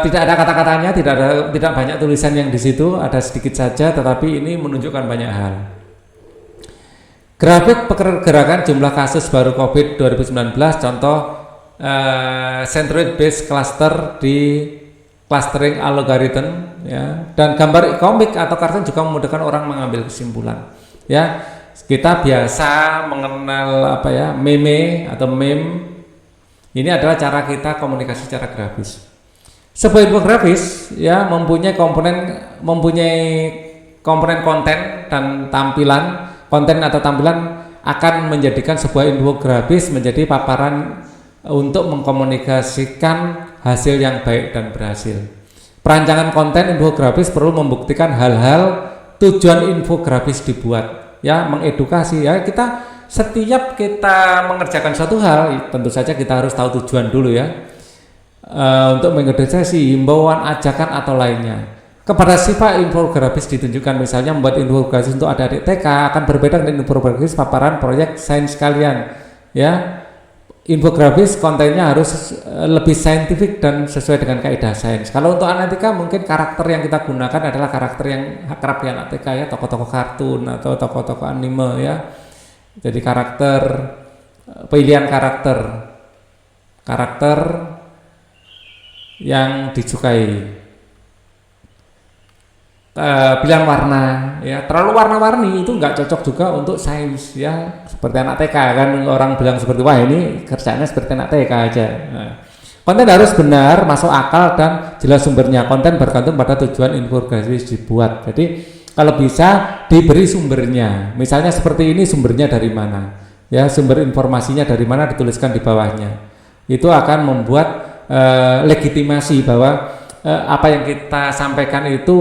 Tidak ada kata-katanya, tidak banyak tulisan yang di situ, ada sedikit saja, tetapi ini menunjukkan banyak hal. Grafik pergerakan jumlah kasus baru COVID 2019, contoh centroid based cluster di clustering algorithm ya, dan gambar komik atau kartun juga memudahkan orang mengambil kesimpulan. Ya, kita biasa mengenal apa ya, meme atau meme. Ini adalah cara kita komunikasi secara grafis. Sebuah infografis ya mempunyai komponen konten dan tampilan. Konten atau tampilan akan menjadikan sebuah infografis menjadi paparan untuk mengkomunikasikan hasil yang baik dan berhasil. Perancangan konten infografis perlu membuktikan hal-hal tujuan infografis dibuat ya, mengedukasi ya. Setiap kita mengerjakan suatu hal, tentu saja kita harus tahu tujuan dulu ya. Untuk mengedukasi, himbauan, ajakan atau lainnya. Kepada sifat infografis ditunjukkan, misalnya membuat infografis untuk adik-adik TK akan berbeda dengan infografis paparan proyek sains kalian ya. Infografis kontennya harus lebih saintifik dan sesuai dengan kaidah sains. Kalau untuk analitika mungkin karakter yang kita gunakan adalah karakter yang akrab di anak TK ya, tokoh-tokoh kartun atau tokoh-tokoh anime ya. Jadi pilihan karakter yang disukai, pilihan warna ya, terlalu warna-warni itu nggak cocok juga untuk sains ya, seperti anak TK kan, orang bilang seperti wah ini kerjanya seperti anak TK aja. Nah, konten harus benar, masuk akal dan jelas sumbernya. Konten bergantung pada tujuan infografis dibuat, jadi kalau bisa diberi sumbernya, misalnya seperti ini sumbernya dari mana ya, sumber informasinya dari mana dituliskan di bawahnya. Itu akan membuat legitimasi bahwa apa yang kita sampaikan itu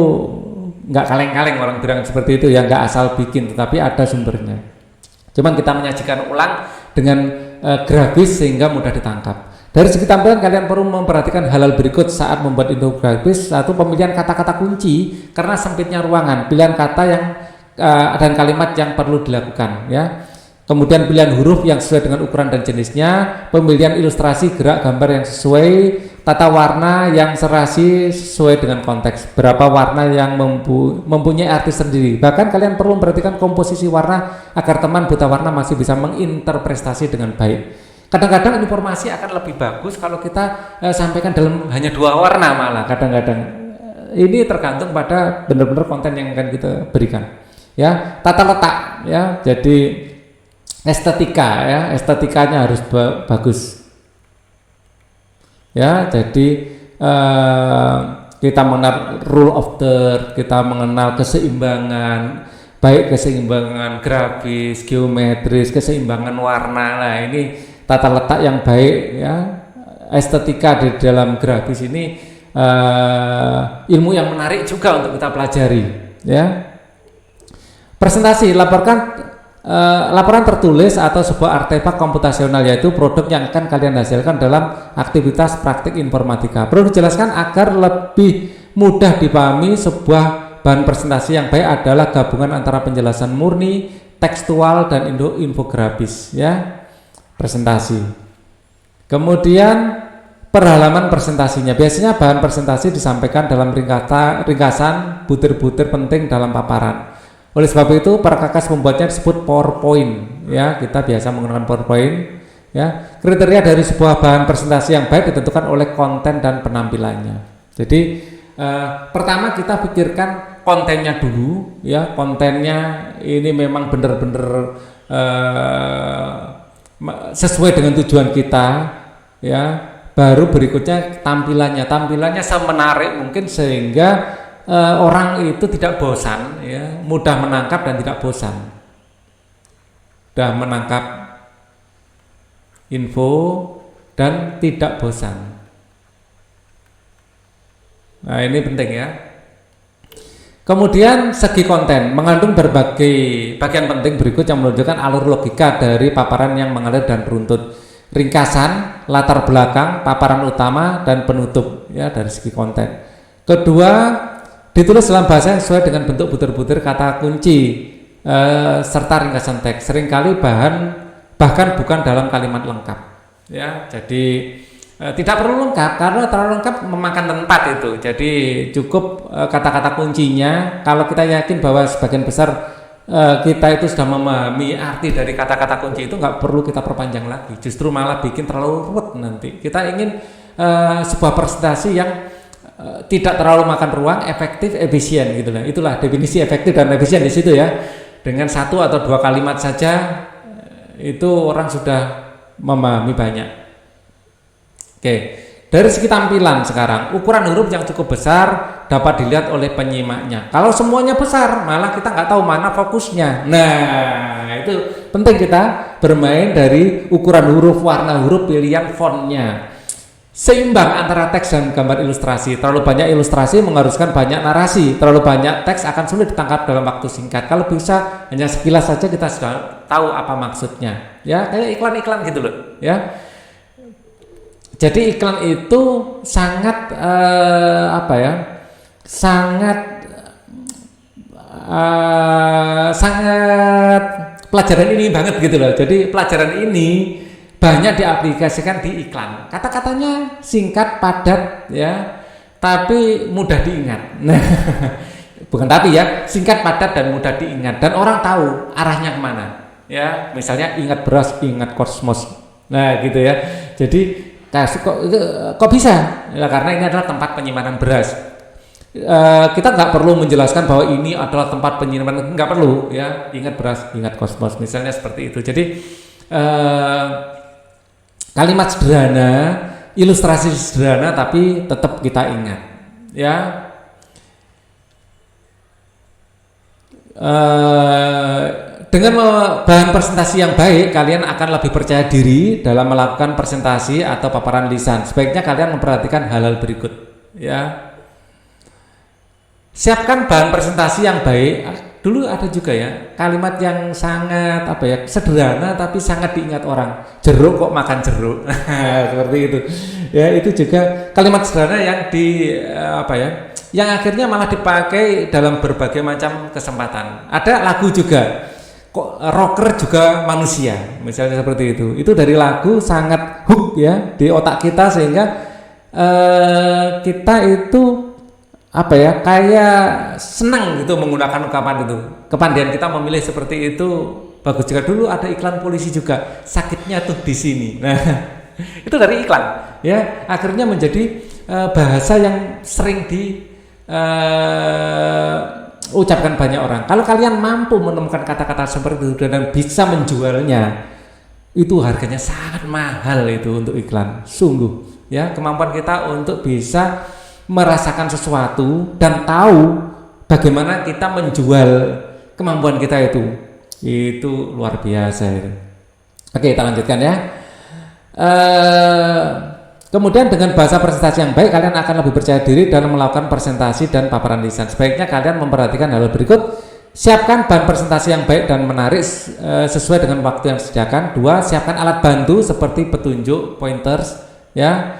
nggak kaleng-kaleng, orang bilang seperti itu ya, nggak asal bikin, tetapi ada sumbernya. Cuman kita menyajikan ulang dengan grafis sehingga mudah ditangkap. Dari segi tampilan kalian perlu memperhatikan hal-hal berikut saat membuat infografis. Satu, pemilihan kata-kata kunci karena sempitnya ruangan, pilihan kata yang dan kalimat yang perlu dilakukan ya. Kemudian pilihan huruf yang sesuai dengan ukuran dan jenisnya, pemilihan ilustrasi gerak gambar yang sesuai, tata warna yang serasi sesuai dengan konteks, berapa warna yang mempunyai arti sendiri. Bahkan kalian perlu memperhatikan komposisi warna agar teman buta warna masih bisa menginterpretasi dengan baik. Kadang-kadang informasi akan lebih bagus kalau kita sampaikan dalam hanya 2 warna malah kadang-kadang. Ini tergantung pada benar-benar konten yang akan kita berikan. Ya, tata letak ya. Jadi estetika ya, estetikanya harus bagus ya. Jadi kita mengenal rule of third, kita mengenal keseimbangan, baik keseimbangan grafis, geometris, keseimbangan warna. Nah, ini tata letak yang baik ya. Estetika di dalam grafis ini ilmu yang menarik juga untuk kita pelajari ya. Presentasi, laporan tertulis atau sebuah artefak komputasional, yaitu produk yang akan kalian hasilkan dalam aktivitas praktik informatika. Perlu dijelaskan agar lebih mudah dipahami, sebuah bahan presentasi yang baik adalah gabungan antara penjelasan murni, tekstual, dan infografis ya, presentasi. Kemudian perhalaman presentasinya, biasanya bahan presentasi disampaikan dalam ringkasan butir-butir penting dalam paparan. Oleh sebab itu, perkakas membuatnya disebut PowerPoint ya kita biasa menggunakan PowerPoint. Ya, kriteria dari sebuah bahan presentasi yang baik ditentukan oleh konten dan penampilannya. Jadi pertama kita pikirkan kontennya dulu, ya kontennya ini memang benar-benar sesuai dengan tujuan kita, ya. Baru berikutnya tampilannya semenarik mungkin sehingga orang itu tidak bosan, ya, mudah menangkap dan tidak bosan, mudah menangkap info dan tidak bosan. Nah ini penting ya. Kemudian segi konten mengandung berbagai bagian penting berikut yang menunjukkan alur logika dari paparan yang mengalir dan beruntut. Ringkasan, latar belakang, paparan utama dan penutup ya dari segi konten. Kedua, ditulis dalam bahasa yang sesuai dengan bentuk butir-butir kata kunci serta ringkasan teks. Seringkali bahkan bukan dalam kalimat lengkap. Ya, jadi tidak perlu lengkap karena terlalu lengkap memakan tempat itu. Jadi cukup kata-kata kuncinya. Kalau kita yakin bahwa sebagian besar kita itu sudah memahami arti dari kata-kata kunci itu, nggak perlu kita perpanjang lagi. Justru malah bikin terlalu ruwet nanti. Kita ingin sebuah presentasi yang tidak terlalu makan ruang, efektif, efisien gitu lah. Itulah definisi efektif dan efisien di situ ya. Dengan 1 atau 2 kalimat saja itu orang sudah memahami banyak. Oke, dari segi tampilan sekarang, ukuran huruf yang cukup besar dapat dilihat oleh penyimaknya. Kalau semuanya besar, malah kita nggak tahu mana fokusnya. Nah, itu penting kita bermain dari ukuran huruf, warna huruf, pilihan fontnya. Seimbang antara teks dan gambar ilustrasi. Terlalu banyak ilustrasi mengharuskan banyak narasi. Terlalu banyak teks akan sulit ditangkap dalam waktu singkat. Kalau bisa hanya sekilas saja kita sudah tahu apa maksudnya. Ya, kayak iklan-iklan gitu loh. Ya. Jadi iklan itu sangat sangat pelajaran ini banget gitu loh. Jadi pelajaran ini banyak diaplikasikan di iklan. Kata-katanya singkat, padat, ya, tapi mudah diingat. Nah, bukan tapi ya, singkat, padat dan mudah diingat. Dan orang tahu arahnya kemana. Ya, misalnya ingat beras, ingat kosmos. Nah, gitu ya. Jadi kok bisa? Ya, karena ini adalah tempat penyimpanan beras. Kita nggak perlu menjelaskan bahwa ini adalah tempat penyimpanan, nggak perlu. Ya, ingat beras, ingat kosmos. Misalnya seperti itu. Jadi kalimat sederhana, ilustrasi sederhana, tapi tetap kita ingat, ya. Dengan bahan presentasi yang baik, kalian akan lebih percaya diri dalam melakukan presentasi atau paparan lisan. Sebaiknya kalian memperhatikan hal-hal berikut, ya. Siapkan bahan presentasi yang baik. Dulu ada juga ya kalimat yang sangat sederhana tapi sangat diingat orang. Jeruk kok makan jeruk. Seperti itu. Ya, itu juga kalimat sederhana yang yang akhirnya malah dipakai dalam berbagai macam kesempatan. Ada lagu juga. Kok rocker juga manusia, misalnya seperti itu. Itu dari lagu sangat hook ya di otak kita sehingga kita itu kayak senang gitu menggunakan ungkapan itu. Kepandaian kita memilih seperti itu bagus juga. Dulu ada iklan polisi juga, sakitnya tuh di sini. Nah, itu dari iklan ya, akhirnya menjadi bahasa yang sering ucapkan banyak orang. Kalau kalian mampu menemukan kata-kata seperti itu dan bisa menjualnya, itu harganya sangat mahal itu untuk iklan. Sungguh ya, kemampuan kita untuk bisa merasakan sesuatu dan tahu bagaimana kita menjual kemampuan kita itu luar biasa itu. Oke, kita lanjutkan ya. Kemudian dengan bahasa presentasi yang baik, kalian akan lebih percaya diri dalam melakukan presentasi dan paparan lisan. Sebaiknya kalian memperhatikan hal berikut. Siapkan bahan presentasi yang baik dan menarik sesuai dengan waktu yang disediakan. 2. Siapkan alat bantu seperti petunjuk, pointers, ya.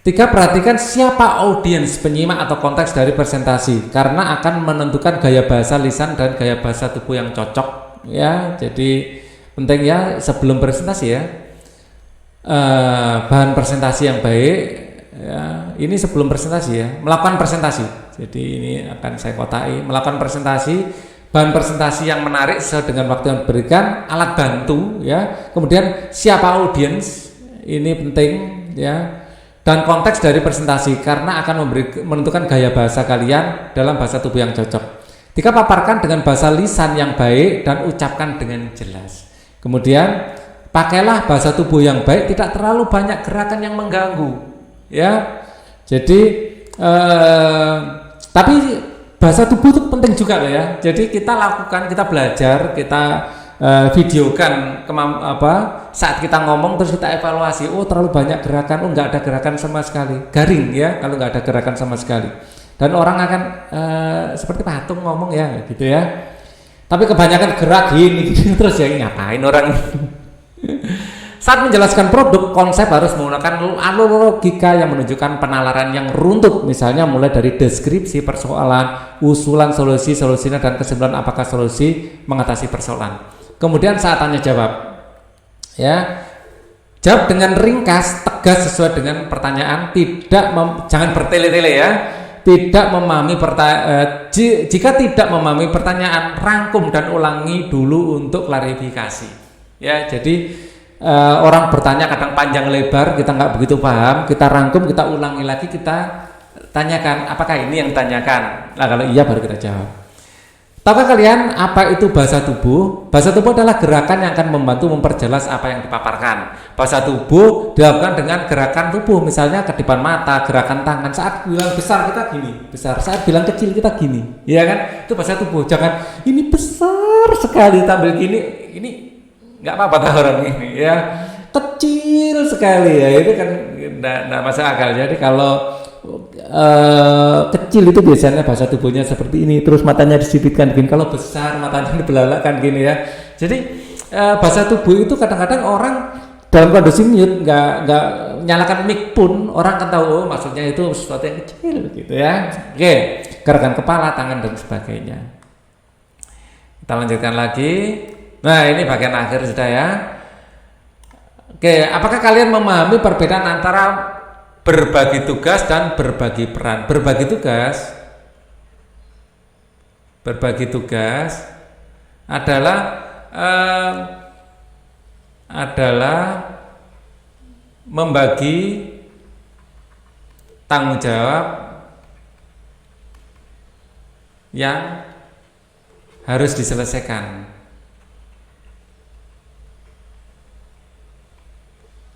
3. Perhatikan siapa audiens, penyimak atau konteks dari presentasi karena akan menentukan gaya bahasa lisan dan gaya bahasa tubuh yang cocok ya. Jadi penting ya sebelum presentasi ya. Bahan presentasi yang baik ya, ini sebelum presentasi ya, melakukan presentasi. Jadi ini akan saya kotai, melakukan presentasi bahan presentasi yang menarik sesuai dengan waktu yang diberikan, alat bantu ya, kemudian siapa audiens, ini penting ya, dan konteks dari presentasi karena akan menentukan gaya bahasa kalian dalam bahasa tubuh yang cocok. Jika paparkan dengan bahasa lisan yang baik dan ucapkan dengan jelas. Kemudian pakailah bahasa tubuh yang baik, tidak terlalu banyak gerakan yang mengganggu ya. Jadi tapi bahasa tubuh itu penting juga loh ya. Jadi kita lakukan, kita belajar, kita videokan saat kita ngomong, terus kita evaluasi. Oh terlalu banyak gerakan, oh nggak ada gerakan sama sekali, garing ya kalau nggak ada gerakan sama sekali. Dan orang akan seperti patung ngomong ya gitu ya. Tapi kebanyakan gerak gini terus ya ngapain orang. Saat menjelaskan produk, konsep harus menggunakan logika yang menunjukkan penalaran yang runtut. Misalnya mulai dari deskripsi persoalan, usulan solusinya dan kesimpulan apakah solusi mengatasi persoalan. Kemudian saat tanya jawab, ya jawab dengan ringkas, tegas sesuai dengan pertanyaan, jangan bertele-tele ya. Tidak memahami jika tidak memahami pertanyaan, rangkum dan ulangi dulu untuk klarifikasi. Ya, jadi orang bertanya kadang panjang lebar, kita nggak begitu paham, kita rangkum, kita ulangi lagi, kita tanyakan, apakah ini yang ditanyakan? Nah, kalau iya baru kita jawab. Tahukah kalian apa itu bahasa tubuh? Bahasa tubuh adalah gerakan yang akan membantu memperjelas apa yang dipaparkan. Bahasa tubuh dilakukan dengan gerakan tubuh, misalnya kedipan mata, gerakan tangan. Saat bilang besar kita gini, besar. Saat bilang kecil kita gini, ya kan? Itu bahasa tubuh. Jangan ini besar sekali tampil gini, ini nggak apa-apa orang ini, ya. Kecil sekali ya, itu kan nggak masuk akal. Jadi kalau kecil itu biasanya bahasa tubuhnya seperti ini, terus matanya disipitkan gini. Kalau besar matanya dibelalakkan gini ya. Jadi bahasa tubuh itu kadang-kadang orang dalam kondisi mute, nggak nyalakan mic pun orang kan tahu, oh, maksudnya itu sesuatu yang kecil gitu ya. Oke, gerakan kepala, tangan dan sebagainya. Kita lanjutkan lagi. Nah ini bagian akhir sudah ya. Oke, apakah kalian memahami perbedaan antara berbagi tugas dan berbagi peran? Berbagi tugas adalah membagi tanggung jawab yang harus diselesaikan.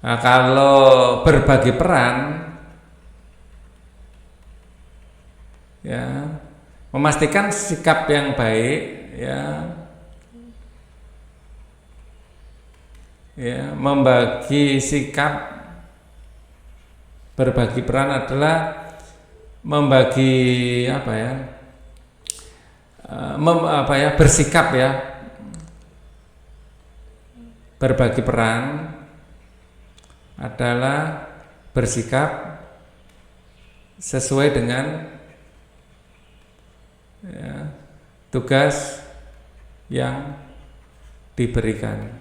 Nah, kalau berbagi peran ya memastikan sikap yang baik ya membagi sikap. Berbagi peran adalah membagi bersikap ya. Berbagi peran adalah bersikap sesuai dengan tugas yang diberikan.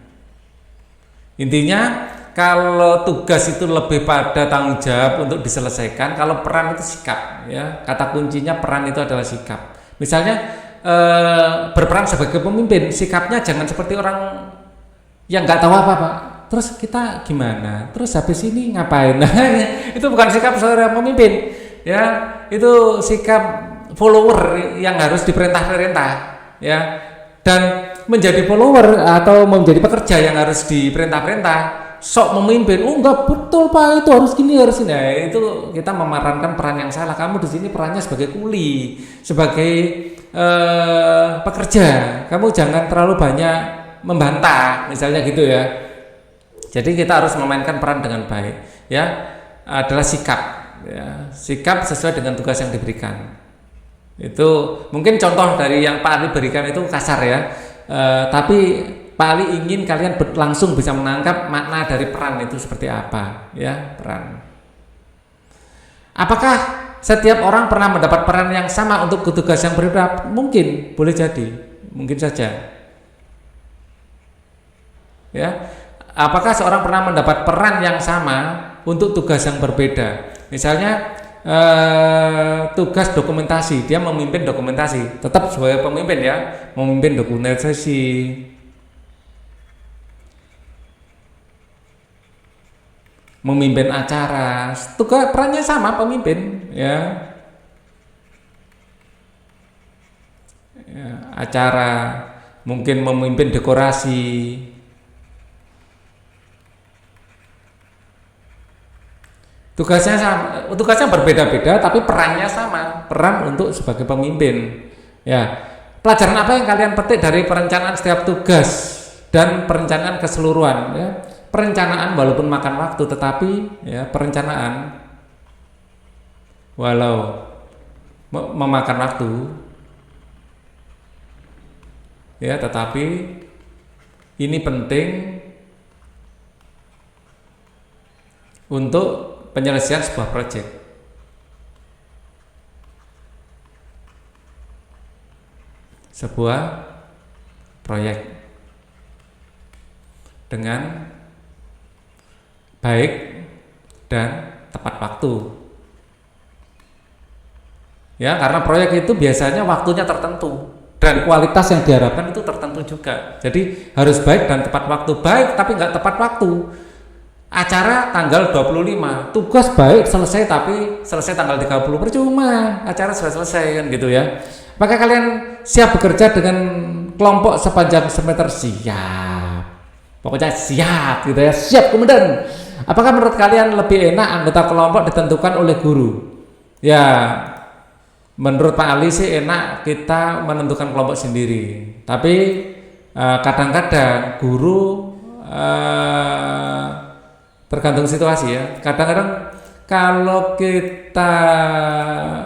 Intinya kalau tugas itu lebih pada tanggung jawab untuk diselesaikan, kalau peran itu sikap ya. Kata kuncinya peran itu adalah sikap. Misalnya berperan sebagai pemimpin, sikapnya jangan seperti orang yang nggak tahu apa-apa. Terus kita gimana? Terus habis ini ngapain? Itu bukan sikap seorang pemimpin, ya. Itu sikap follower yang harus diperintah-perintah, ya. Dan menjadi follower atau menjadi pekerja yang harus diperintah-perintah, sok memimpin. Oh enggak betul Pak, itu harus gini harus ini. Nah, itu kita memerankan peran yang salah. Kamu di sini perannya sebagai kuli, sebagai pekerja. Kamu jangan terlalu banyak membantah, misalnya gitu ya. Jadi kita harus memainkan peran dengan baik, ya. Adalah sikap, ya. Sikap sesuai dengan tugas yang diberikan. Itu mungkin contoh dari yang Pak Ali berikan itu kasar ya, tapi Pak Ali ingin kalian langsung bisa menangkap makna dari peran itu seperti apa, ya peran. Apakah setiap orang pernah mendapat peran yang sama untuk tugas yang berbeda? Mungkin, boleh jadi, mungkin saja. Ya. Apakah seorang pernah mendapat peran yang sama untuk tugas yang berbeda? Misalnya tugas dokumentasi, dia memimpin dokumentasi, tetap sebagai pemimpin ya, memimpin dokumentasi, memimpin acara, tugas perannya sama pemimpin ya, acara, mungkin memimpin dekorasi. Tugasnya berbeda-beda, tapi perannya sama, peran untuk sebagai pemimpin. Ya, pelajaran apa yang kalian petik dari perencanaan setiap tugas dan perencanaan keseluruhan? Ya, perencanaan walaupun makan waktu, tetapi ya perencanaan walau memakan waktu, ya, tetapi ini penting untuk penyelesaian sebuah proyek. Sebuah proyek dengan baik dan tepat waktu. Ya, karena proyek itu biasanya waktunya tertentu dan kualitas yang diharapkan itu tertentu juga. Jadi harus baik dan tepat waktu. Baik tapi nggak tepat waktu. Acara tanggal 25, tugas baik selesai tapi selesai tanggal 30, percuma, acara sudah selesai kan gitu ya. Maka kalian siap bekerja dengan kelompok sepanjang semester? Siap, pokoknya siap gitu ya, siap. Kemudian apakah menurut kalian lebih enak anggota kelompok ditentukan oleh guru? Ya, menurut Pak Ali sih enak kita menentukan kelompok sendiri, tapi kadang-kadang guru tergantung situasi ya. Kadang-kadang kalau kita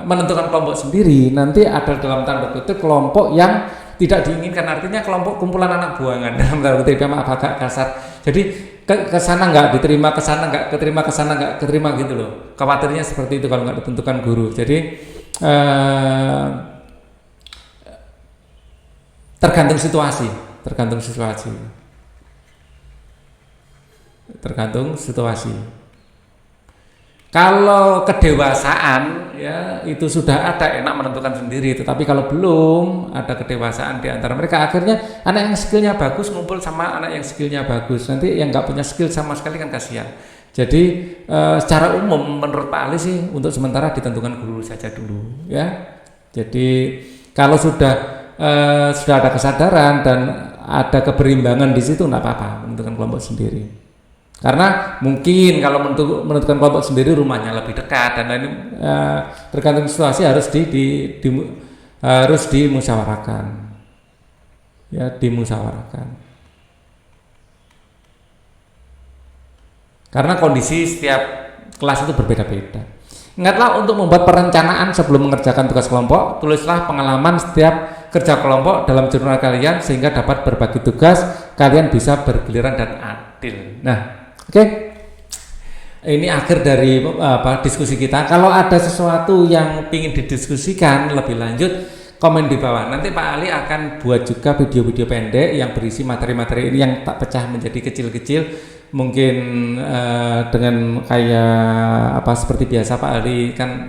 menentukan kelompok sendiri, nanti ada dalam tanda kutip kelompok yang tidak diinginkan, artinya kelompok kumpulan anak buangan dalam tanda kutip, maaf agak kasar. Jadi ke sana nggak diterima, ke sana nggak keterima, ke sana nggak keterima gitu loh. Khawatirnya seperti itu kalau nggak ditentukan guru. Jadi tergantung situasi. Kalau kedewasaan ya itu sudah ada, enak menentukan sendiri. Tetapi kalau belum ada kedewasaan di antara mereka, akhirnya anak yang skillnya bagus ngumpul sama anak yang skillnya bagus. Nanti yang nggak punya skill sama sekali kan kasihan. Jadi secara umum menurut Pak Ali sih untuk sementara ditentukan guru saja dulu ya. Jadi kalau sudah ada kesadaran dan ada keberimbangan di situ, nggak apa-apa menentukan kelompok sendiri. Karena mungkin kalau menentukan kelompok sendiri rumahnya lebih dekat dan lain, tergantung situasi harus harus dimusyawarahkan. Ya, dimusyawarahkan. Karena kondisi setiap kelas itu berbeda-beda. Ingatlah untuk membuat perencanaan sebelum mengerjakan tugas kelompok, tulislah pengalaman setiap kerja kelompok dalam jurnal kalian sehingga dapat berbagi tugas, kalian bisa bergiliran dan adil. Nah, oke. Ini akhir dari diskusi kita. Kalau ada sesuatu yang ingin didiskusikan lebih lanjut, komen di bawah. Nanti Pak Ali akan buat juga video-video pendek yang berisi materi-materi ini yang tak pecah menjadi kecil-kecil. Mungkin dengan kayak seperti biasa Pak Ali kan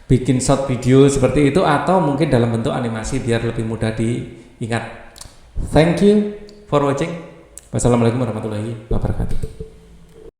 bikin short video seperti itu, atau mungkin dalam bentuk animasi biar lebih mudah diingat. Thank you for watching. Wassalamualaikum warahmatullahi wabarakatuh.